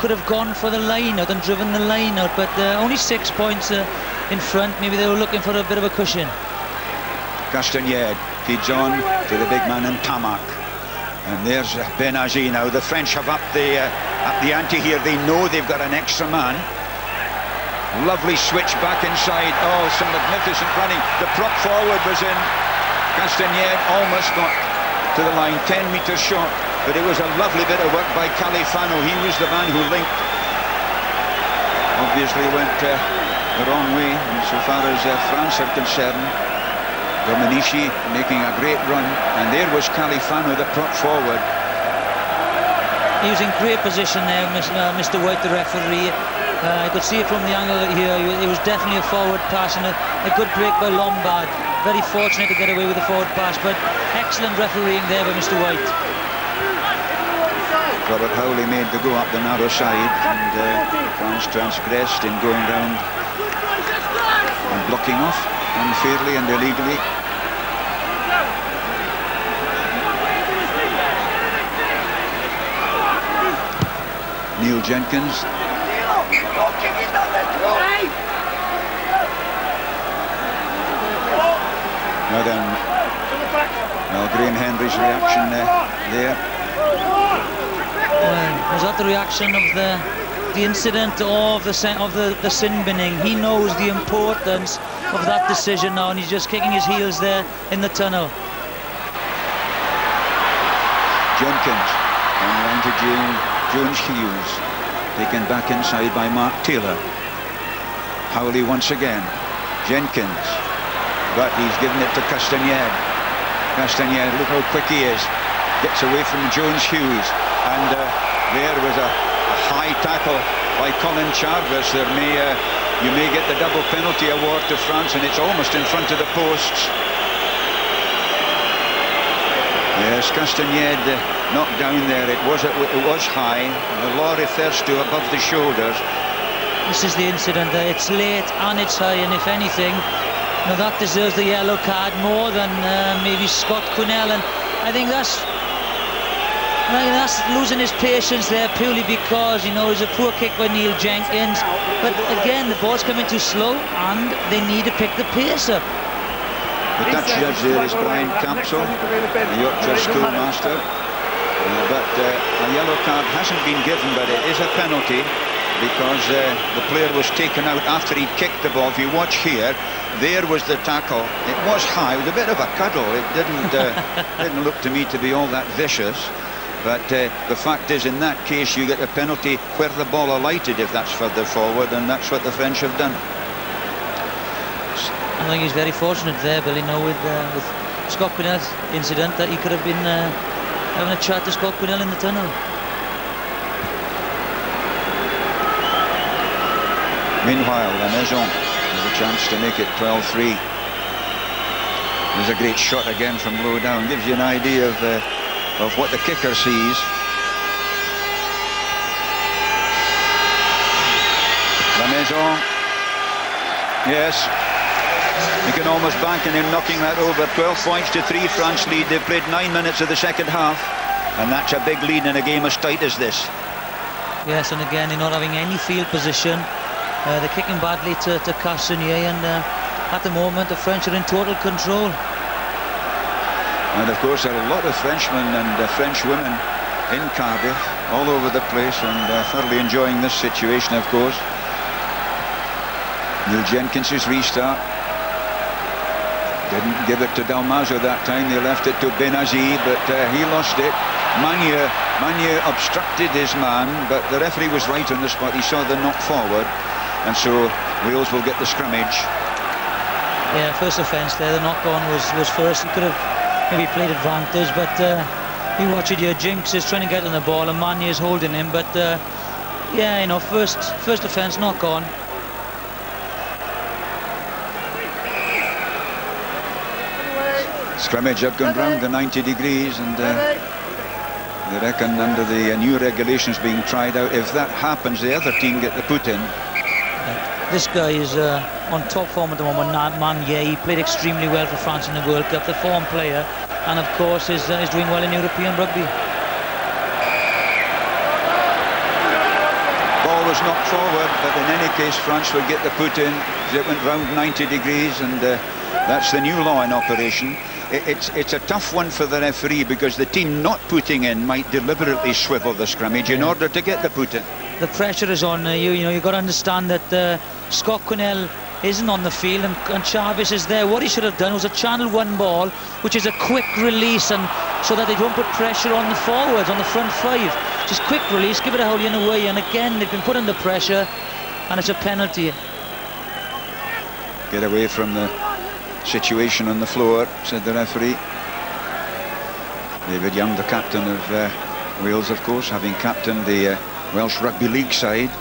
could have gone for the line out and driven the line out, but only 6 points in front. Maybe they were looking for a bit of a cushion. Castaignède feeds on to the big man Ntamack. And there's Benazi now. The French have upped the ante here. They know they've got an extra man. Lovely switch back inside. Oh, some magnificent running. The prop forward was in. Castaignède almost got to the line, 10 metres short. But it was a lovely bit of work by Califano. He was the man who linked. Obviously went the wrong way so far as France are concerned. Dominici making a great run, and there was Califano, the prop forward. He was in great position there, Mr. White, the referee. I could see it from the angle here. It was definitely a forward pass and a good break by Lombard. Very fortunate to get away with the forward pass, but excellent refereeing there by Mr. White. Robert Howley made the go up the narrow side, and France transgressed in going round and blocking off unfairly and illegally. Neil Jenkins. Now then, well, Graham Henry's reaction there. Well, was that the reaction of the incident or of the sin binning? He knows the importance of that decision now, and he's just kicking his heels there in the tunnel. Jenkins and round to Jones Hughes, taken back inside by Mark Taylor. Howley once again. Jenkins, but he's given it to Castaignède. Castaignède, look how quick he is. Gets away from Jones Hughes, and there was a high tackle by Colin Chardvis. You may get the double penalty award to France, and it's almost in front of the posts. Yes, Castaignède knocked down there. It was high. The law refers to above the shoulders. This is the incident there. It's late and it's high, and if anything, now that deserves the yellow card more than maybe Scott Quinnell, and I think that's losing his patience there purely because, you know, it was a poor kick by Neil Jenkins. But again, the ball's coming too slow and they need to pick the pace up. The touch judge there is Brian Campsall, the Yorkshire schoolmaster. But a yellow card hasn't been given, but it is a penalty because the player was taken out after he'd kicked the ball. If you watch here, there was the tackle. It was high, it was a bit of a cuddle. It didn't look to me to be all that vicious. But the fact is, in that case, you get a penalty where the ball alighted if that's further forward, and that's what the French have done. I think he's very fortunate there, Billy, now with Scott Quinnell's incident, that he could have been having a chat to Scott Quinnell in the tunnel. Meanwhile, Lamaison has a chance to make it 12-3. There's a great shot again from low down. Gives you an idea of what the kicker sees. Lamaison. Yes. You can almost bank on him knocking that over. 12 points to 3, France lead. They've played 9 minutes of the second half, and that's a big lead in a game as tight as this. Yes, and again, they're not having any field position. They're kicking badly to Castaignède, and at the moment the French are in total control. And of course there are a lot of Frenchmen and French women in Cardiff, all over the place, and thoroughly enjoying this situation, of course. Neil Jenkins' restart. Didn't give it to Dalmazo that time. They left it to Benazi, but he lost it. Magne obstructed his man, but the referee was right on the spot. He saw the knock forward, and so Wales will get the scrummage. Yeah, first offence there. The knock on was first. He could have maybe played advantage, but You watch it here, Jenkins is trying to get on the ball and Magne is holding him, but yeah, you know, first offence, knock on. Scrimmage have gone round the 90 degrees, and they reckon under the new regulations being tried out, if that happens, the other team get the put in. This guy is on top form at the moment, Magne. He played extremely well for France in the World Cup, the form player, and of course is doing well in European rugby. Ball was knocked forward, but in any case France will get the put in. It went round 90 degrees, and that's the new law in operation. It's a tough one for the referee, because the team not putting in might deliberately swivel the scrummage in order to get the put in. The pressure is on you. You know, you've got to understand that Scott Quinnell isn't on the field, and Chavez is there. What he should have done was a channel 1 ball, which is a quick release, and so that they don't put pressure on the forwards, on the front 5. Just quick release, give it a hole in away, and again they've been put under pressure, and it's a penalty. Get away from the situation on the floor, said the referee. David Young, the captain of Wales, of course, having captained the Welsh Rugby League side.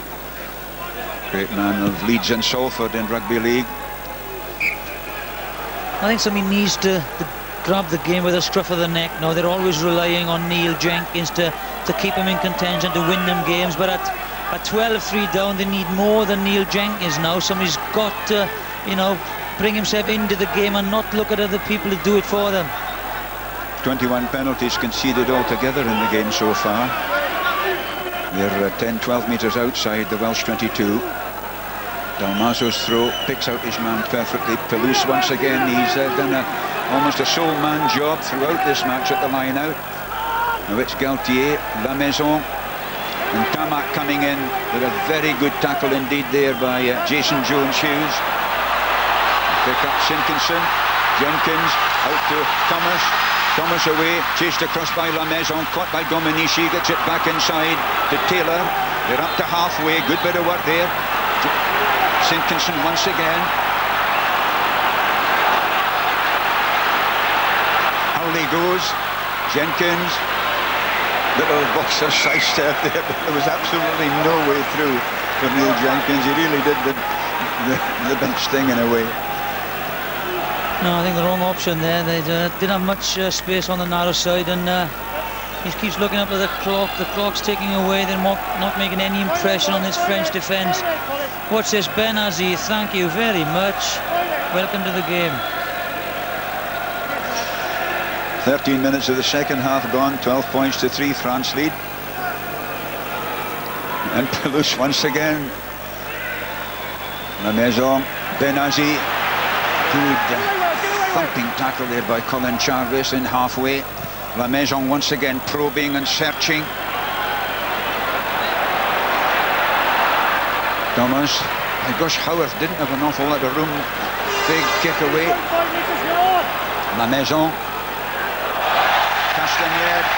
Great man of Leeds and Salford in Rugby League. I think somebody needs to grab the game with a scruff of the neck. No, they're always relying on Neil Jenkins to keep them in contention, to win them games, but at 12-3 down, they need more than Neil Jenkins now. Somebody's got to, you know, bring himself into the game and not look at other people to do it for them. 21 penalties conceded altogether in the game so far. They're 10-12 metres outside the Welsh 22. Dalmazo's throw picks out his man perfectly. Pelouse once again, he's done almost a sole man job throughout this match at the line out. Now it's Galtier, Lamaison, and Ntamack coming in with a very good tackle indeed there by Jason Jones-Hughes. Pick up Simpkinson, Jenkins out to Thomas. Thomas away, chased across by Lamaison, caught by Dominici, gets it back inside to Taylor. They're up to halfway, good bit of work there. Simpkinson once again. Howley goes, Jenkins, little boxer sidestep there, but there was absolutely no way through for Neil Jenkins. He really did the best thing in a way. No, I think the wrong option there. They didn't have much space on the narrow side, and he keeps looking up at the clock. The clock's ticking away. They're not making any impression on this French defence. Watch this, Benazi. Thank you very much. Welcome to the game. 13 minutes of the second half gone. 12 points to 3. France lead. And Pelouse once again. Lamaison, Benazi. Good thumping tackle there by Colin Jarvis in halfway. Lamaison once again probing and searching. Thomas. My gosh, Howard didn't have an awful lot of room. Big kick away. Lamaison. Castaignède.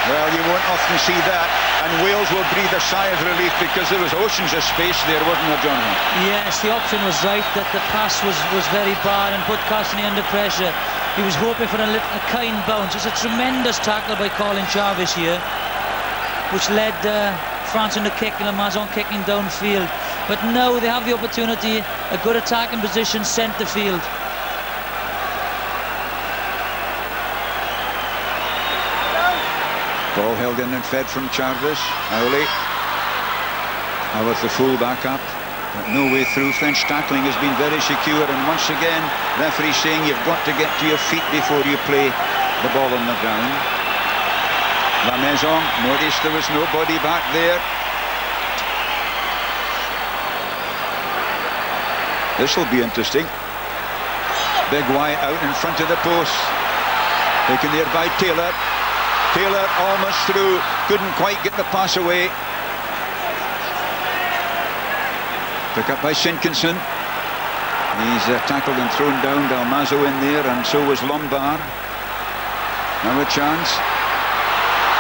Well, you won't often see that. And Wales will breathe a sigh of relief, because there was oceans of space there, wasn't there, Jonathan? Yes, the option was right, that the pass was very bad and put Castaignède under pressure. He was hoping for a kind bounce. It's a tremendous tackle by Colin Jarvis here, which led France into kicking, Lamaison kicking downfield. But now they have the opportunity, a good attacking position, centre field. Ball held in and fed from Jarvis. Howley. Now with the full back up. But no way through. French tackling has been very secure, and once again referee saying you've got to get to your feet before you play the ball on the ground. Lamaison noticed there was nobody back there. This will be interesting. Big Wyatt out in front of the post. Taken there by Taylor. Taylor almost through, couldn't quite get the pass away. Pick up by Simpkinson. He's tackled and thrown down. Dalmazo in there, and so was Lombard. Now a chance.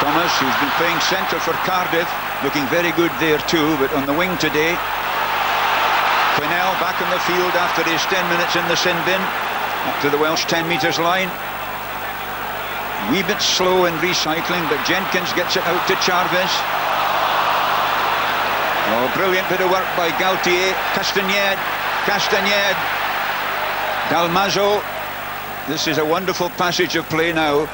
Thomas, who's been playing centre for Cardiff, looking very good there too, but on the wing today. Quinnell back on the field after his 10 minutes in the sin bin, up to the Welsh 10 metres line. Wee bit slow in recycling, but Jenkins gets it out to Jarvis. Oh, brilliant bit of work by Gaultier. Castaignède. Dalmazo. This is a wonderful passage of play now.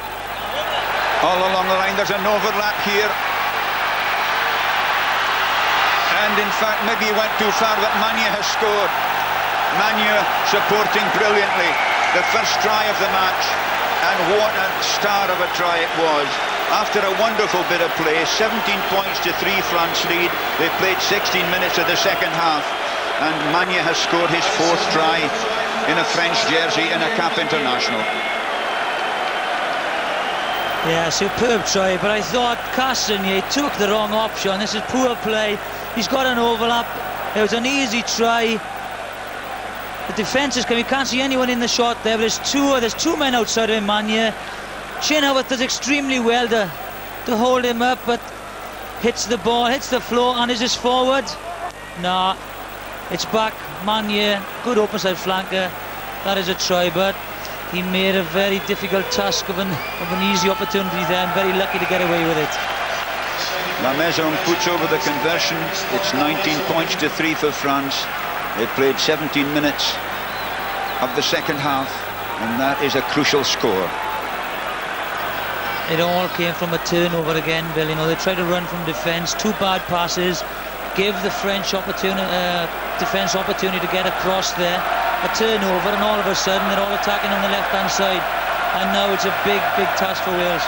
All along the line, there's an overlap here. And in fact, maybe he went too far, but Magne has scored. Magne supporting brilliantly the first try of the match. And what a star of a try it was. After a wonderful bit of play, 17 points to 3 France lead. They played 16 minutes of the second half. And Magne has scored his 4th try in a French jersey in a Cup International. Yeah, superb try, but I thought Castaignède took the wrong option. This is poor play. He's got an overlap. It was an easy try. The defence is coming. You can't see anyone in the shot there, but there's two men outside of him, Magne. Chenoweth does extremely well to hold him up, but hits the ball, hits the floor, and is this forward? Nah, it's back. Magne, good open side flanker. That is a try, but he made a very difficult task of an easy opportunity there, and very lucky to get away with it. Lamaison puts over the conversion. It's 19 points to 3 for France. They played 17 minutes of the second half, and that is a crucial score. It all came from a turnover again, Bill. You know, they tried to run from defence, 2 bad passes, give the French defence opportunity to get across there, a turnover, and all of a sudden they're all attacking on the left-hand side. And now it's a big, big task for Wales.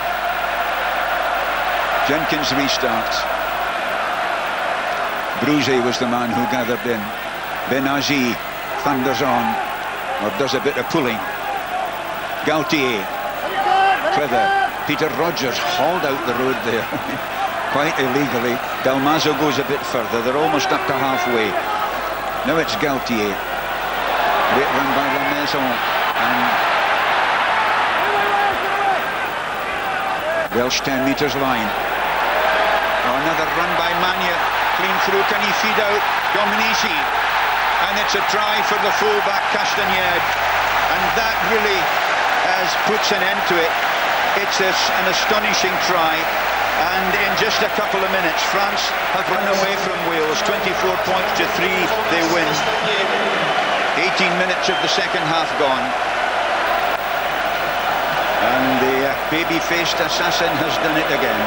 Jenkins restarts. Bruzy was the man who gathered in. Benazi thunders on, or does a bit of pulling. Gaultier, clever. Peter Rogers hauled out the road there, quite illegally. Dalmazo goes a bit further. They're almost up to halfway. Now it's Gaultier. Great run by Lamaison, and Welsh 10 metres line. Oh, another run by Magne. Clean through. Can he feed out Dominici? And it's a try for the full-back Castaignède, and that really puts an end to it. It's an astonishing try, and in just a couple of minutes France have run away from Wales. 24 points to 3, they win. 18 minutes of the second half gone, and the baby-faced assassin has done it again.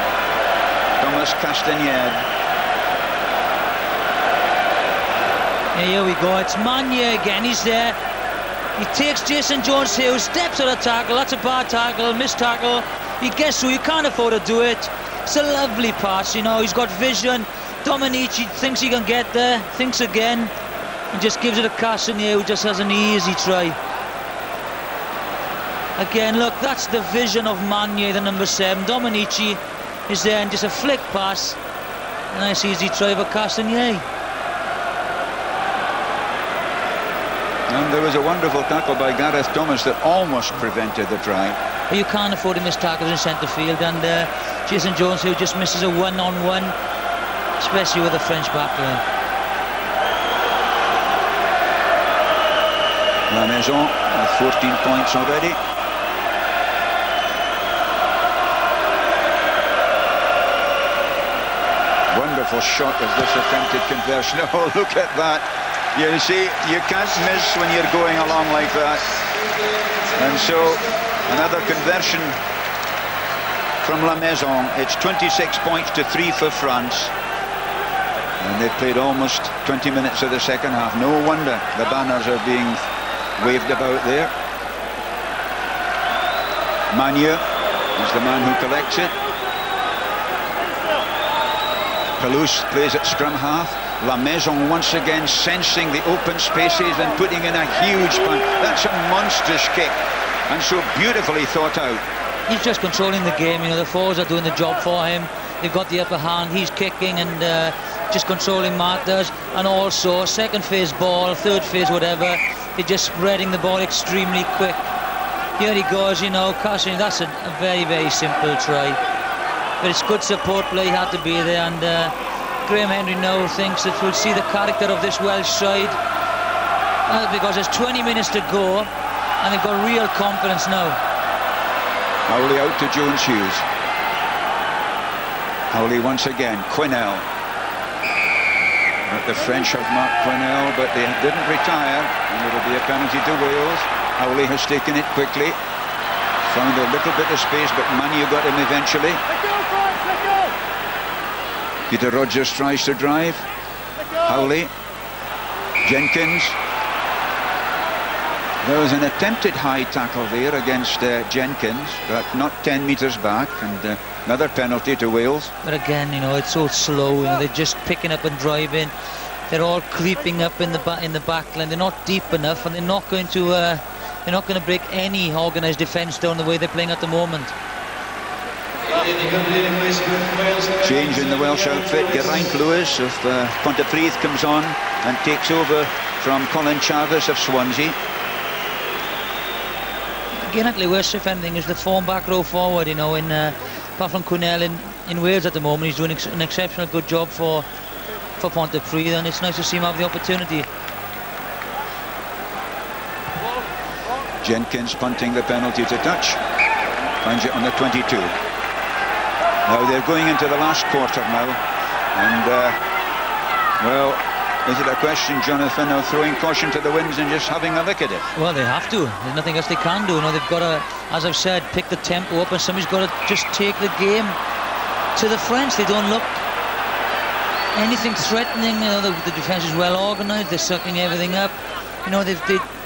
Thomas Castaignède. Here we go, it's Magne again, he's there. He takes Jason Jones-Hughes, steps out of tackle, that's a bad tackle, missed tackle. He gets through, you can't afford to do it. It's a lovely pass, you know, he's got vision. Dominici thinks he can get there, thinks again, and just gives it to Castaignède, who just has an easy try. Again, look, that's the vision of Magne, the number 7. Dominici is there, and just a flick pass. A nice easy try for Castaignède. And there was a wonderful tackle by Gareth Thomas that almost prevented the try. You can't afford to miss tackles in centre field, and Jason Jones, who just misses a one-on-one, especially with the French backline. Lamaison with 14 points already. Wonderful shot of this attempted conversion. Oh, look at that. You see, you can't miss when you're going along like that. And so, another conversion from Lamaison. It's 26 points to 3 for France. And they've played almost 20 minutes of the second half. No wonder the banners are being waved about there. Magne is the man who collects it. Pelouse plays at scrum half. Lamaison once again sensing the open spaces and putting in a huge punt. That's a monstrous kick, and so beautifully thought out. He's just controlling the game, you know, the forwards are doing the job for him. They've got the upper hand, he's kicking and just controlling matters. And also, second phase ball, third phase whatever, they're just spreading the ball extremely quick. Here he goes, you know, Castaignède, that's a very, very simple try. But it's good support play, he had to be there, and Graham Henry now thinks that we'll see the character of this Welsh side, because there's 20 minutes to go and they've got real confidence now. Howley out to Jones Hughes. Howley once again. Quinnell. But the French have marked Quinnell, but they didn't retire, and it'll be a penalty to Wales. Howley has taken it quickly. Found a little bit of space, but Magne got him eventually. Peter Rogers tries to drive. Howley. Jenkins. There was an attempted high tackle there against Jenkins, but not 10 metres back, and another penalty to Wales. But again, you know, it's so slow. You know, they're just picking up and driving. They're all creeping up in the back line. They're not deep enough, and they're not going to break any organised defence down the way they're playing at the moment. Change in the Welsh outfit. Geraint Lewis of Pontypridd comes on and takes over from Colin Chavis of Swansea. Geraint Lewis, if anything, is the form back row forward. You know, apart from Quinnell in Wales at the moment, he's doing an exceptional good job for Pontypridd, and it's nice to see him have the opportunity. Jenkins punting the penalty to touch. Finds it on the 22. Now they're going into the last quarter now, and well, is it a question, Jonathan, of throwing caution to the winds and just having a look at it? Well, they have to. There's nothing else they can do. You know, they've got to, as I've said, pick the tempo up, and somebody's got to just take the game to the French. They don't look anything threatening. You know, the defence is well organised. They're sucking everything up. You know, they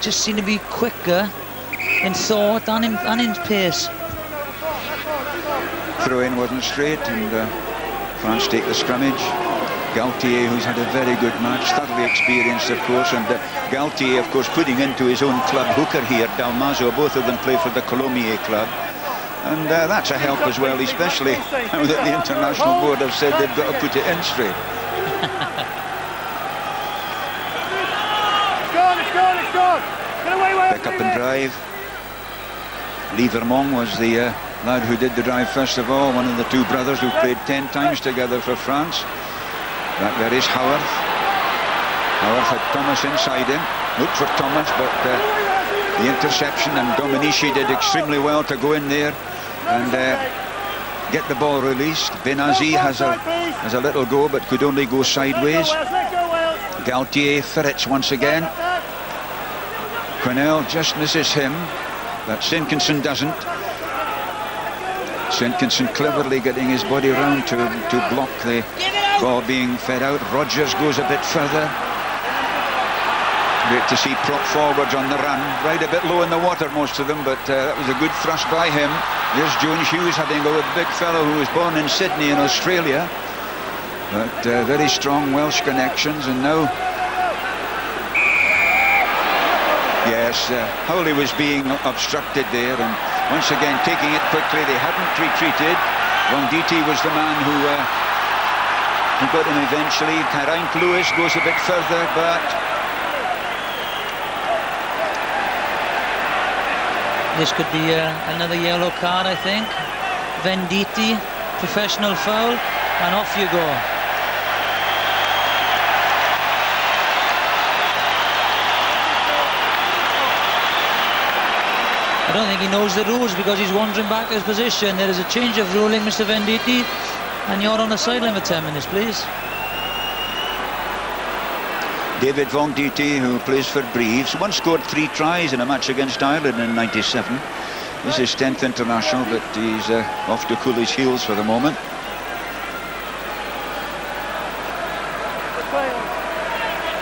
just seem to be quicker in thought and in pace. Throw-in wasn't straight, and France take the scrummage. Galtier, who's had a very good match, thoroughly experienced, of course, and Galtier, of course, putting into his own club hooker here, Dalmazo. Both of them play for the Colomiers club, and that's a help as well, especially now that the international board have said they've got to put it in straight. Pick up and drive. Lee Vermont was the lad who did the drive first of all, one of the two brothers who played 10 times together for France. Back there is Howarth. Howarth had Thomas inside him, looked for Thomas, but the interception, and Dominici did extremely well to go in there and get the ball released. Benazi has a little go, but could only go sideways. Galtier ferrets once again. Quinnell just misses him, but Jenkinson doesn't. Jenkinson cleverly getting his body round to block the ball being fed out. Rogers goes a bit further. Great to see prop forwards on the run. Right a bit low in the water, most of them, but that was a good thrust by him. There's Jones Hughes having a go with a big fellow who was born in Sydney in Australia, but very strong Welsh connections. And now, yes, Howley was being obstructed there, and once again taking it quickly. They hadn't retreated. Venditti was the man who got him eventually. Geraint Lewis goes a bit further, but this could be another yellow card, I think. Venditti, professional foul, and off you go. I don't think he knows the rules, because he's wandering back to his position. There is a change of ruling, Mr. Venditti, and you're on the sideline for 10 minutes, please. David Venditti, who plays for Brives, once scored 3 tries in a match against Ireland in '97. This is his 10th international, but he's off to cool his heels for the moment.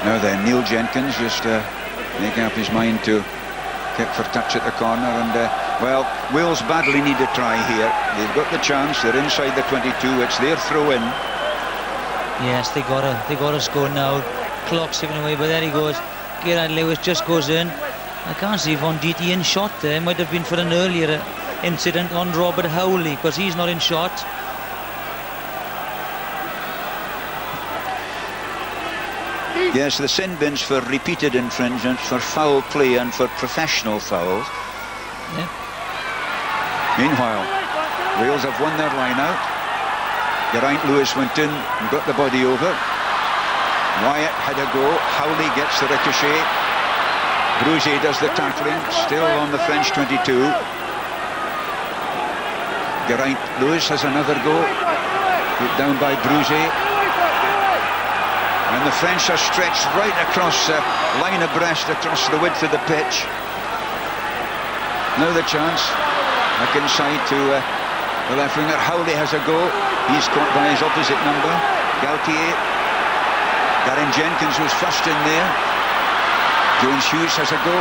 Now then, Neil Jenkins just making up his mind to kick for touch at the corner, and well, Wales badly need a try here. They've got the chance. They're inside the 22. It's their throw-in. Yes, they gotta score now. Clock's ticking away, but there he goes. Geraint Lewis just goes in. I can't see Venditti in shot there. It might have been for an earlier incident on Robert Howley, because he's not in shot. Yes, the sin bins for repeated infringements, for foul play and for professional fouls. Yeah. Meanwhile, Wales have won their line out. Geraint Lewis went in and got the body over. Wyatt had a go. Howley gets the ricochet. Brugier does the tackling, still on the French 22. Geraint Lewis has another go. Put down by Bruget. And the French are stretched right across line abreast across the width of the pitch. Now the chance. Back inside to the left winger. Howley has a go. He's caught by his opposite number, Galtier. Darren Jenkins was first in there. Jones Hughes has a go.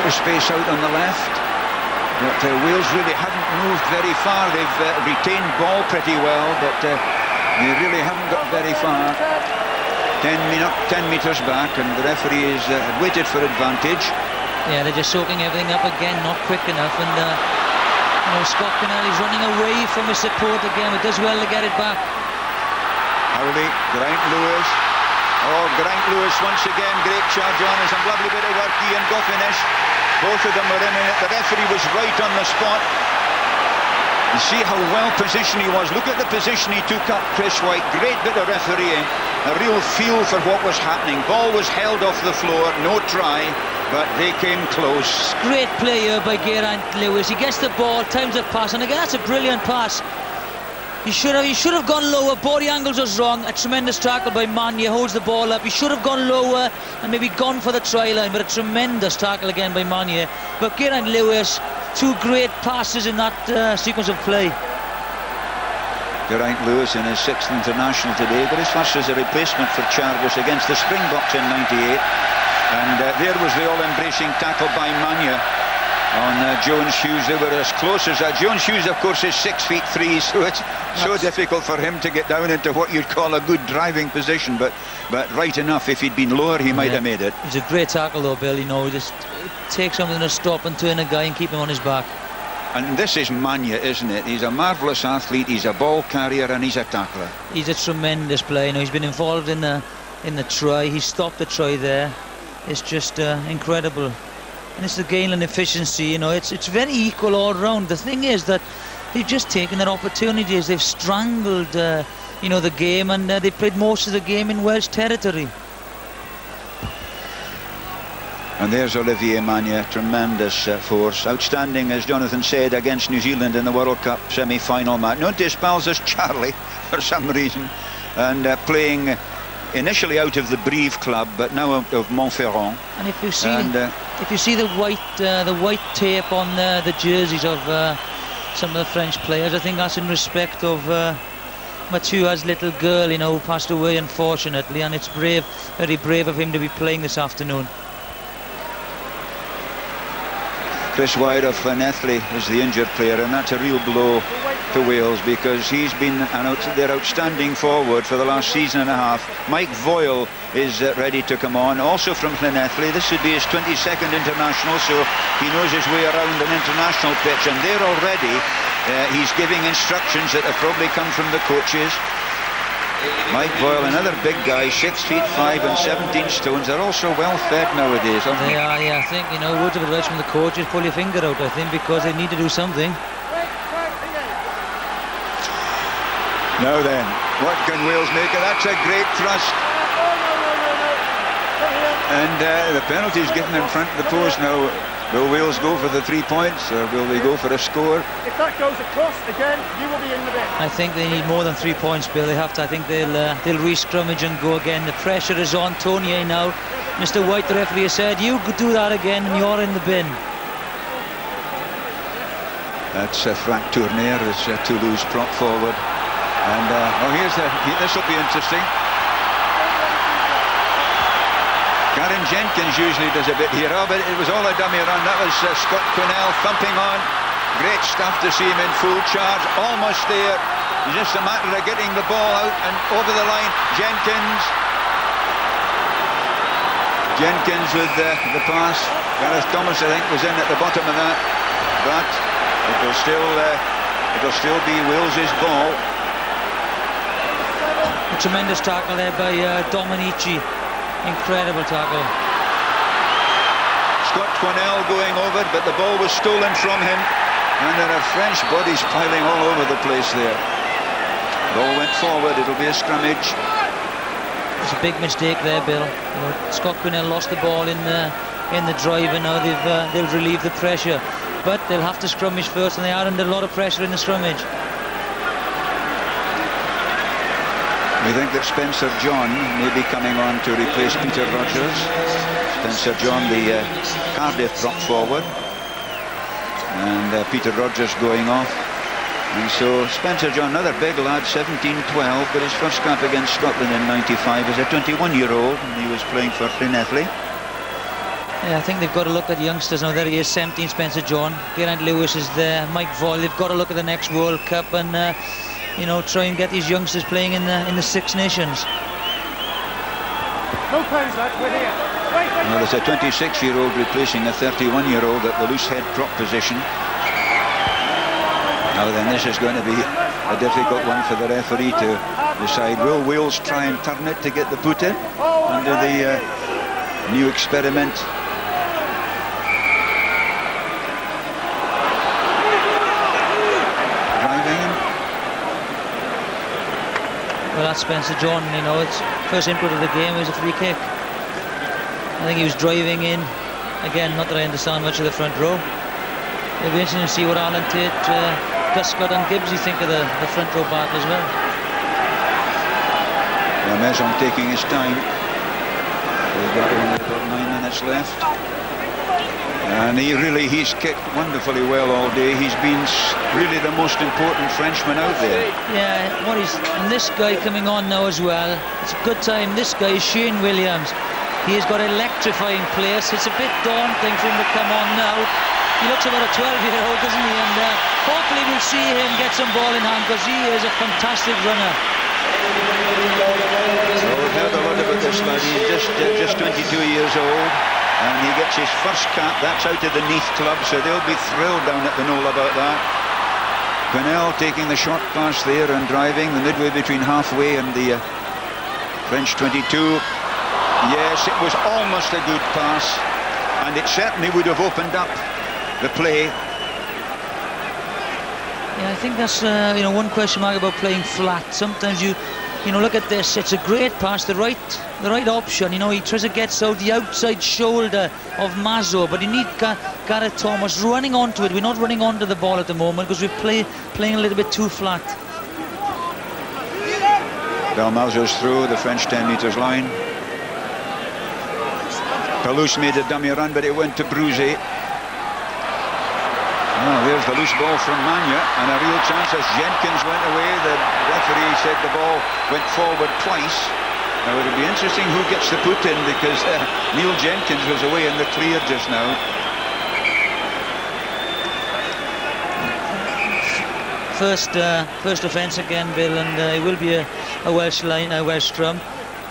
Bit of space out on the left. But Wales really haven't moved very far. They've retained ball pretty well, but they really haven't got very far. 10 metres back, and the referee has waited for advantage. Yeah, they're just soaking everything up again, not quick enough, and you know, Scott Connelly's running away from his support again, but does well to get it back. Howley, Geraint Lewis. Oh, Geraint Lewis once again, great charge on, and some lovely bit of work. Ian go finish. Both of them were in it. The referee was right on the spot. You see how well positioned he was. Look at the position he took up, Chris White. Great bit of refereeing. A real feel for what was happening. Ball was held off the floor, no try, but they came close. Great play here by Geraint Lewis. He gets the ball, times the pass, and again that's a brilliant pass. He should have gone lower. Body angles was wrong. A tremendous tackle by Magne, holds the ball up. He should have gone lower and maybe gone for the try line, but a tremendous tackle again by Magne. But Geraint Lewis, two great passes in that sequence of play. Geraint Lewis in his 6th international today, but his first as a replacement for Chargers against the Springboks in '98. And there was the all-embracing tackle by Magne on Jones Hughes. They were as close as that. Jones Hughes, of course, is 6'3", so it's so difficult for him to get down into what you'd call a good driving position, but right enough. If he'd been lower, he might have made it. It's a great tackle though, Bill. You know, just take something to stop and turn a guy and keep him on his back. And this is Magne, isn't it? He's a marvellous athlete, he's a ball carrier, and he's a tackler. He's a tremendous player. You know, he's been involved in the try. He stopped the try there. It's just incredible. And it's the gain in efficiency. You know, it's very equal all round. The thing is that they've just taken their opportunities. They've strangled, you know, the game, and they played most of the game in Welsh territory. And there's Olivier Magne, tremendous force. Outstanding, as Jonathan said, against New Zealand in the World Cup semi-final match. Known to his pals as Charlie, for some reason. And playing initially out of the Brive club, but now out of Montferrand. And if you see the white tape on the jerseys of some of the French players, I think that's in respect of Mathieu's little girl, you know, who passed away unfortunately, and it's brave, very brave of him to be playing this afternoon. Chris White of Llanelli is the injured player, and that's a real blow to Wales, because he's been their outstanding forward for the last season and a half. Mike Voyle is ready to come on, also from Llanelli. This would be his 22nd international, so he knows his way around an international pitch, and there already he's giving instructions that have probably come from the coaches. Mike Voyle, another big guy, 6'5" and 17 stones. They're also well fed nowadays, aren't they? They are, yeah. I think, you know, words of advice from the coaches, pull your finger out, I think, because they need to do something. Now then, what can Wales make it? That's a great thrust. And the penalty's given in front of the post now. Will Wales go for the 3 points, or will they go for a score? If that goes across again, you will be in the bin. I think they need more than 3 points, Bill. They have to. I think they'll re-scrummage and go again. The pressure is on Tonier now. Mr. White, the referee, said, "You could do that again, and you're in the bin." That's Frank Tournaire, is Toulouse prop forward. And this will be interesting. Karen Jenkins usually does a bit here, but it was all a dummy run. That was Scott Quinnell thumping on. Great stuff to see him in full charge, almost there. It's just a matter of getting the ball out and over the line. Jenkins with the pass. Gareth Thomas, I think, was in at the bottom of that, but it'll still be Wales's ball. A tremendous tackle there by Dominici. Incredible tackle. Scott Quinnell going over, but the ball was stolen from him, and there are French bodies piling all over the place there. Ball went forward, it'll be a scrummage. It's a big mistake there, Bill. You know, Scott Quinnell lost the ball in the drive, and now they'll relieve the pressure. but they'll have to scrummage first, and they are under a lot of pressure in the scrummage. We think that Spencer John may be coming on to replace Peter Rogers. Spencer John, the Cardiff prop forward, and Peter Rogers going off. And so Spencer John, another big lad, 17-12, but his first cap against Scotland in '95 as a 21-year-old, and he was playing for Llanelli. Yeah, I think they've got to look at youngsters now. There he is, 17, Spencer John. Geraint Lewis is there, Mike Voll. They've got to look at the next World Cup and you know, try and get these youngsters playing in the Six Nations. No pens, lad, we're here. Wait. Well, there's a 26-year-old replacing a 31-year-old at the loose head prop position. Now then, this is going to be a difficult one for the referee to decide. Will Wales try and turn it to get the put in under the new experiment? Well, that's Spencer John, you know, it's first input of the game was a free kick. I think he was driving in. Again, not that I understand much of the front row. It'll be interesting to see what Alan Tate, Guscott and Gibbsy think of the front row battle as well. Lamaison taking his time. We've got only about 9 minutes left. And he's kicked wonderfully well all day. He's been really the most important Frenchman out there. Yeah, and this guy coming on now as well. It's a good time. This guy is Shane Williams. He has got electrifying pace. It's a bit daunting for him to come on now. He looks about a 12-year-old, doesn't he? And hopefully we'll see him get some ball in hand, because he is a fantastic runner. So we've heard a lot about this lad. He's just 22 years old. And he gets his first cap. That's out of the Neath club, so they'll be thrilled down at the Knoll about that. Quinnell taking the short pass there and driving the midway between halfway and the French 22. Yes, it was almost a good pass, and it certainly would have opened up the play. Yeah, I think that's you know, one question mark about playing flat. Sometimes you know, look at this. It's a great pass, the right option. You know, he tries to get out the outside shoulder of Mazzo, but you need Gareth Thomas running onto it. We're not running onto the ball at the moment because we're playing a little bit too flat. Belmazzo's through the French 10 metres line. Palouse made a dummy run, but it went to Bruzy. Oh, there's the loose ball from Magne, and a real chance as Jenkins went away. The referee said the ball went forward twice. Now it'll be interesting who gets the put in, because Neil Jenkins was away in the clear just now. First offence again, Bill, and it will be a Welsh line, a Welsh scrum.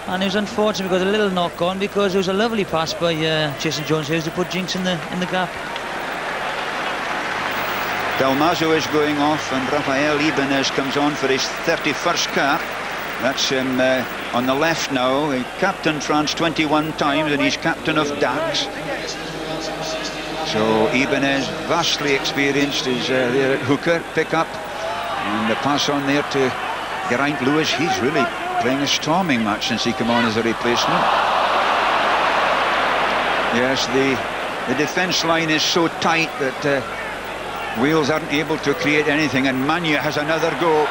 And it was unfortunate because a little knock on, because it was a lovely pass by Jason Jones-Hughes to put Jinx in the gap. Belmazzo is going off, and Rafael Ibanez comes on for his 31st cap. That's him on the left now. He captained France 21 times, and he's captain of Dax. So Ibanez, vastly experienced, is there at hooker, pick up, and the pass on there to Geraint Lewis. He's really playing a storming match since he came on as a replacement. Yes, the defence line is so tight that Wales aren't able to create anything, and Magne has another go.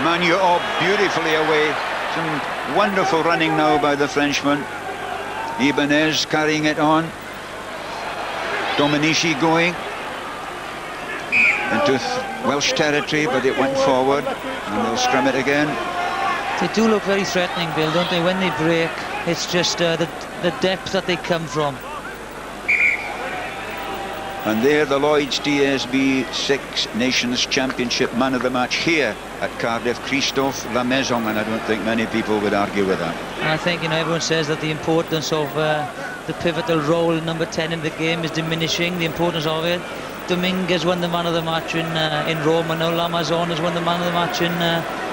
Magne, oh, beautifully away. Some wonderful running now by the Frenchman. Ibanez carrying it on. Dominici going into Welsh territory, but it went forward, and they'll scrum it again. They do look very threatening, Bill, don't they? When they break, it's just the depth that they come from. And there the Lloyds TSB Six Nations Championship man of the match here at Cardiff, Christophe Lamaison, and I don't think many people would argue with that. And I think, you know, everyone says that the importance of the pivotal role number 10 in the game is diminishing, the importance of it. Dominguez won the man of the match in Rome, and now Lamaison has won the man of the match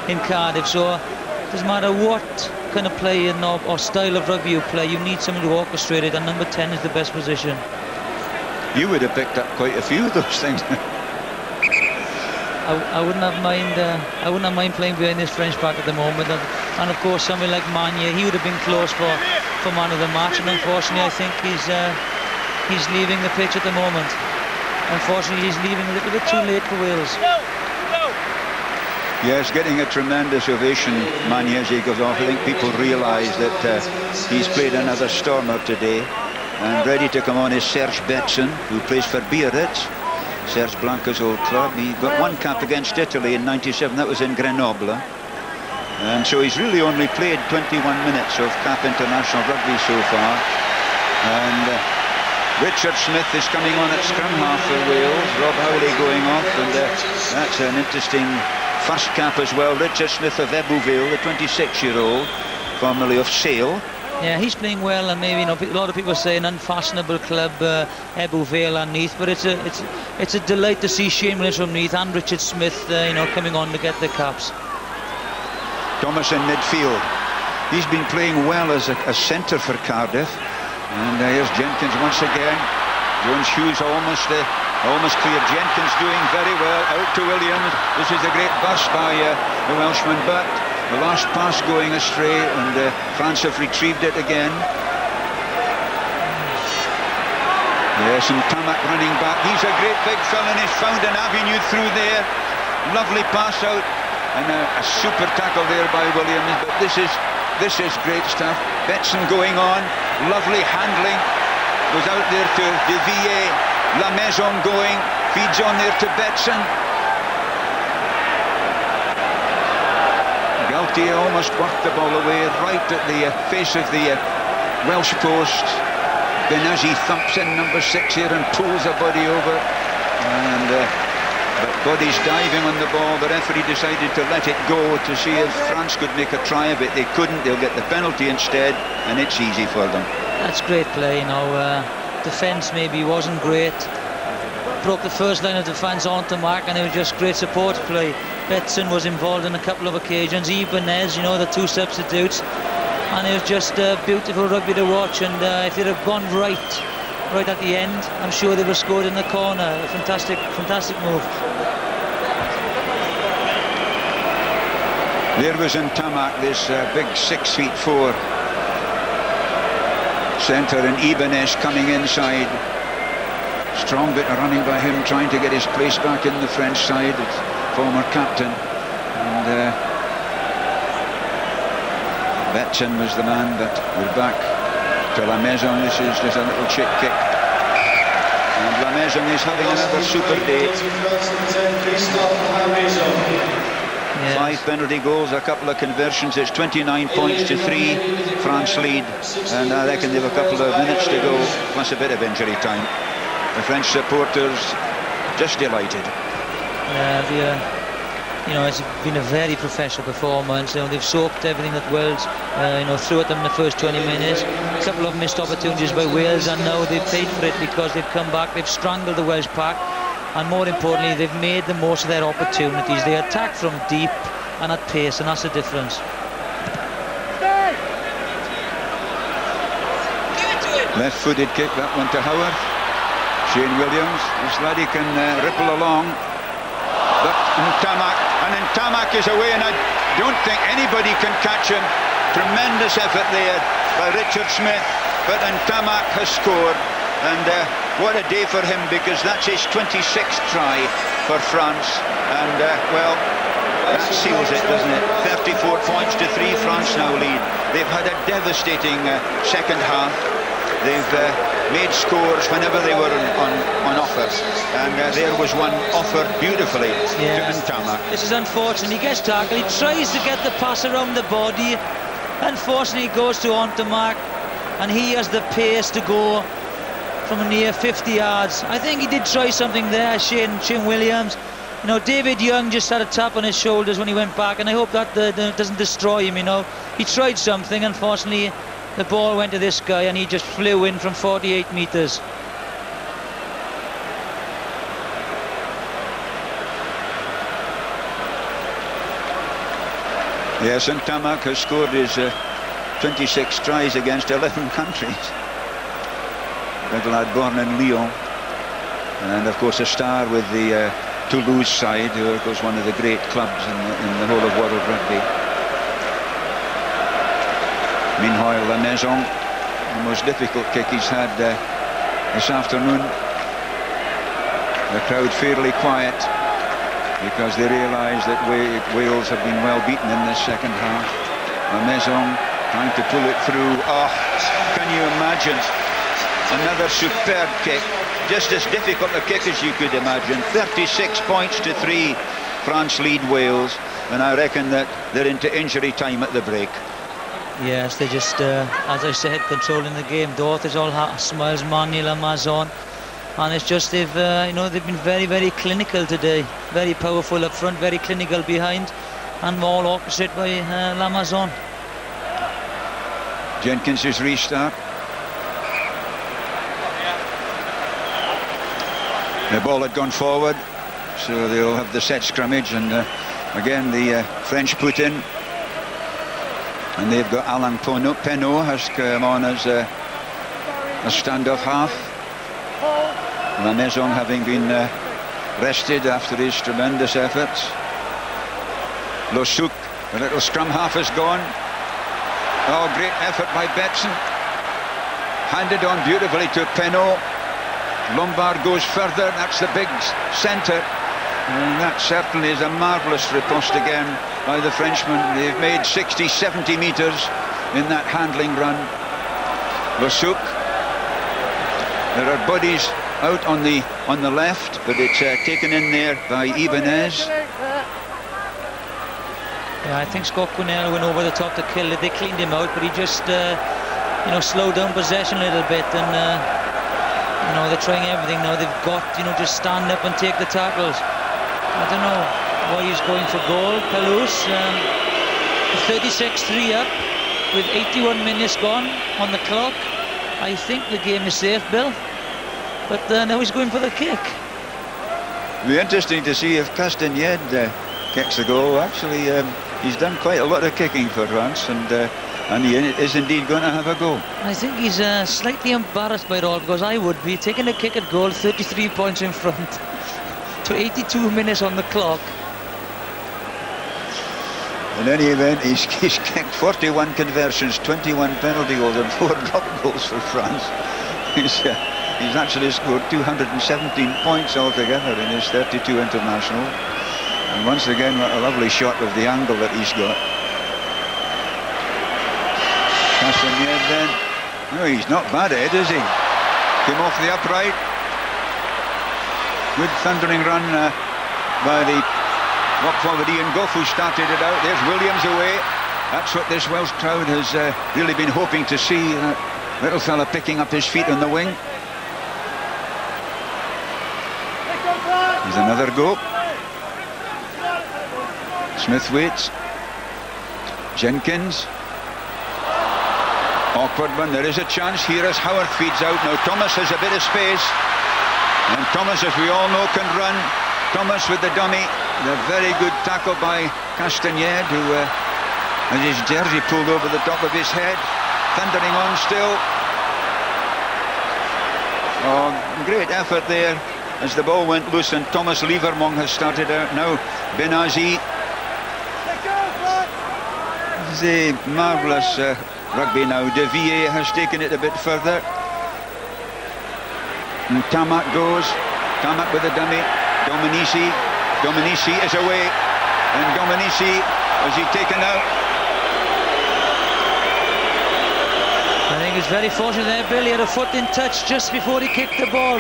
in Cardiff. So it doesn't matter what kind of play or style of rugby you play, you need someone to orchestrate it, and number 10 is the best position. You would have picked up quite a few of those things. I wouldn't have mind playing behind this French pack at the moment, and of course someone like Magne, he would have been close for man of the match, and unfortunately I think he's leaving the pitch at the moment. unfortunately he's leaving a little bit too late for Wales. Yes, getting a tremendous ovation, Magne, as he goes off. I think people realise that he's played another stormer today. And ready to come on is Serge Betsen, who plays for Biarritz, Serge Blanca's old club. He got one cap against Italy in '97, that was in Grenoble. And so he's really only played 21 minutes of cap international rugby so far. And Richard Smith is coming on at scrum half for Wales, Rob Howley going off, and that's an interesting first cap as well. Richard Smith of Ebbw the 26-year-old, formerly of Sale. Yeah, he's playing well, and maybe, you know, a lot of people say an unfashionable club, Ebbw and Neath, but it's a delight to see Shane Williams from Neath and Richard Smith, you know, coming on to get the caps. Thomas in midfield. He's been playing well as a centre for Cardiff. And here's Jenkins once again. Jones Hughes almost cleared. Jenkins doing very well. Out to Williams. This is a great burst by the Welshman, but the last pass going astray, and France have retrieved it again. Yes, and Ntamack running back. He's a great big fella, and he's found an avenue through there. Lovely pass out, and a super tackle there by Williams. But this is great stuff. Betsen going on, lovely handling. Goes out there to De Villiers. Lamaison going, feeds on there to Betsen. Galtier almost worked the ball away right at the face of the Welsh post. Benazzi thumps in number 6 here and pulls a body over. And but Body's diving on the ball. The referee decided to let it go to see if France could make a try of it. They couldn't. They'll get the penalty instead, and it's easy for them. That's great play, you know. Defence maybe wasn't great. Broke the first line of defence on Ntamack, and it was just great support play. Betsen was involved in a couple of occasions. Ibanez, you know, the two substitutes, and it was just beautiful rugby to watch. And if they'd have gone right at the end, I'm sure they were scored in the corner. A fantastic move. There was Ntamack, this big 6'4" centre, and Ibanez coming inside. Strong bit of running by him, trying to get his place back in the French side, former captain. And Betsen was the man, but we're back to Lamaison. This is just a little chip kick. And Lamaison is having another super day. Yes. 5 penalty goals, a couple of conversions. It's 29 points to 3. France lead, and I reckon they have a couple of minutes to go, plus a bit of injury time. The French supporters just delighted. You know, it's been a very professional performance. You know, they've soaked everything that Wales, you know, threw at them in the first 20 minutes. A couple of missed opportunities by Wales, and now they've paid for it because they've come back. They've strangled the Welsh pack, and more importantly, they've made the most of their opportunities. They attack from deep and at pace, and that's the difference. Left-footed kick, that one to Howard. Shane Williams, this laddie can ripple along. But Ntamack is away, and I don't think anybody can catch him. Tremendous effort there by Richard Smith, but Ntamack has scored, and what a day for him, because that's his 26th try for France, and well, that seals it, doesn't it? 34 points to 3, France now lead. They've had a devastating second half. They've made scores whenever they were on offer, and there was one offered beautifully to Ntamack. This is unfortunate. He gets tackled. He tries to get the pass around the body. Unfortunately, he goes to Ntamack, and he has the pace to go from near 50 yards. I think he did try something there, Shane Williams. You know, David Young just had a tap on his shoulders when he went back, and I hope that doesn't destroy him. You know, he tried something. Unfortunately, the ball went to this guy, and he just flew in from 48 metres. Yes, and Ntamack has scored his 26 tries against 11 countries. Big lad born in Lyon, and of course a star with the Toulouse side, who of course one of the great clubs in the whole of world rugby. Meanwhile, Lamaison, the most difficult kick he's had this afternoon. The crowd fairly quiet because they realise that Wales have been well beaten in this second half. Lamaison trying to pull it through. Oh, can you imagine? Another superb kick. Just as difficult a kick as you could imagine. 36 points to 3. France lead Wales, and I reckon that they're into injury time at the break. Yes, they just, as I said, controlling the game. Dorth is all smiles, Magne, Lamaison, and it's just they've been very, very clinical today. Very powerful up front, very clinical behind, and all orchestrated by Lamaison. Jenkins' restart. The ball had gone forward, so they'll have the set scrummage, and again the French put in, and they've got Alain Penaud has come on as a standoff half. Lamaison having been rested after his tremendous efforts. Le Souk, the little scrum half is gone. Oh, great effort by Betson. Handed on beautifully to Penaud. Lombard goes further, that's the big centre, and that certainly is a marvellous riposte again by the Frenchmen. They've made 60-70 metres in that handling run. Le Souk, there are bodies out on the left, but it's taken in there by Ibanez. Yeah, I think Scott Quinnell went over the top to kill it. They cleaned him out, but he just slowed down possession a little bit, and they're trying everything now. They've got, just stand up and take the tackles. I don't know why he's going for goal. Pelouse, 36-3 up with 81 minutes gone on the clock. I think the game is safe, Bill. But now he's going for the kick. It'll be interesting to see if Castaignède kicks the goal. Actually, he's done quite a lot of kicking for France, and he is indeed going to have a go. I think he's slightly embarrassed by it all, because I would be taking a kick at goal, 33 points in front, to 82 minutes on the clock. In any event, he's kicked 41 conversions, 21 penalty goals and 4 drop goals for France. He's actually scored 217 points altogether in his 32 international. And once again, what a lovely shot of the angle that he's got. Castaignède then. No, he's not bad at it, is he? Came off the upright. Good thundering run by the rock forward Ian Goff, who started it out. There's Williams away. That's what this Welsh crowd has really been hoping to see. That little fella picking up his feet on the wing. There's another go. Smith waits. Jenkins. Awkward one. There is a chance here as Howard feeds out. Now Thomas has a bit of space, and Thomas, as we all know, can run. Thomas with the dummy. The very good tackle by Castaignède, who has his jersey pulled over the top of his head. Thundering on still. Oh, great effort there as the ball went loose, and Thomas Livermong has started out now. Benazi. This is a marvellous rugby now. De Villiers has taken it a bit further. Ntamack goes. Ntamack with the dummy. Dominici is away. And Dominici, was he taken out? I think he's very fortunate there, Bill. He had a foot in touch just before he kicked the ball,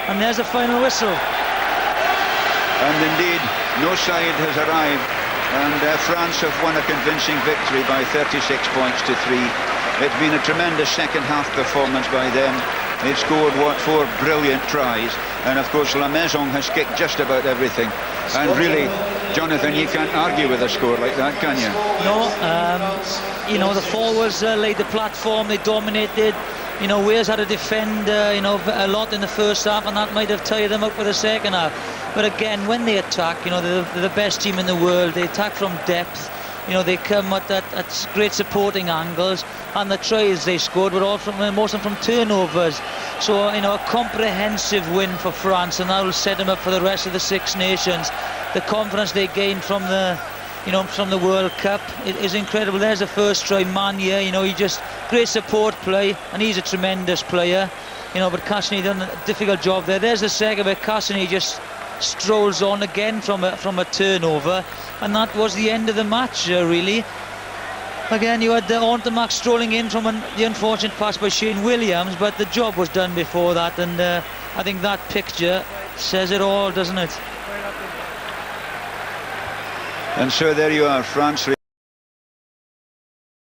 and there's the final whistle. And indeed, no side has arrived, and France have won a convincing victory by 36 points to 3. It's been a tremendous second half performance by them. They've scored, 4 brilliant tries, and of course Lamaison has kicked just about everything. And really, Jonathan, you can't argue with a score like that, can you? No, the forwards laid the platform, they dominated. Wales had to defend, a lot in the first half, and that might have tired them up for the second half. But again, when they attack, they're the best team in the world. They attack from depth. They come at great supporting angles, and the tries they scored were all most of them from turnovers. So, a comprehensive win for France, and that will set them up for the rest of the Six Nations. The confidence they gained from the you know, from the World Cup. It is incredible. There's the first try, Magne, you know, he just, great support play, and he's a tremendous player, you know, but Castaignède done a difficult job there. There's the second where Castaignède just strolls on again from a turnover, and that was the end of the match, really. Again, you had Ntamack strolling in from the unfortunate pass by Shane Williams, but the job was done before that, and I think that picture says it all, doesn't it? And so there you are, France.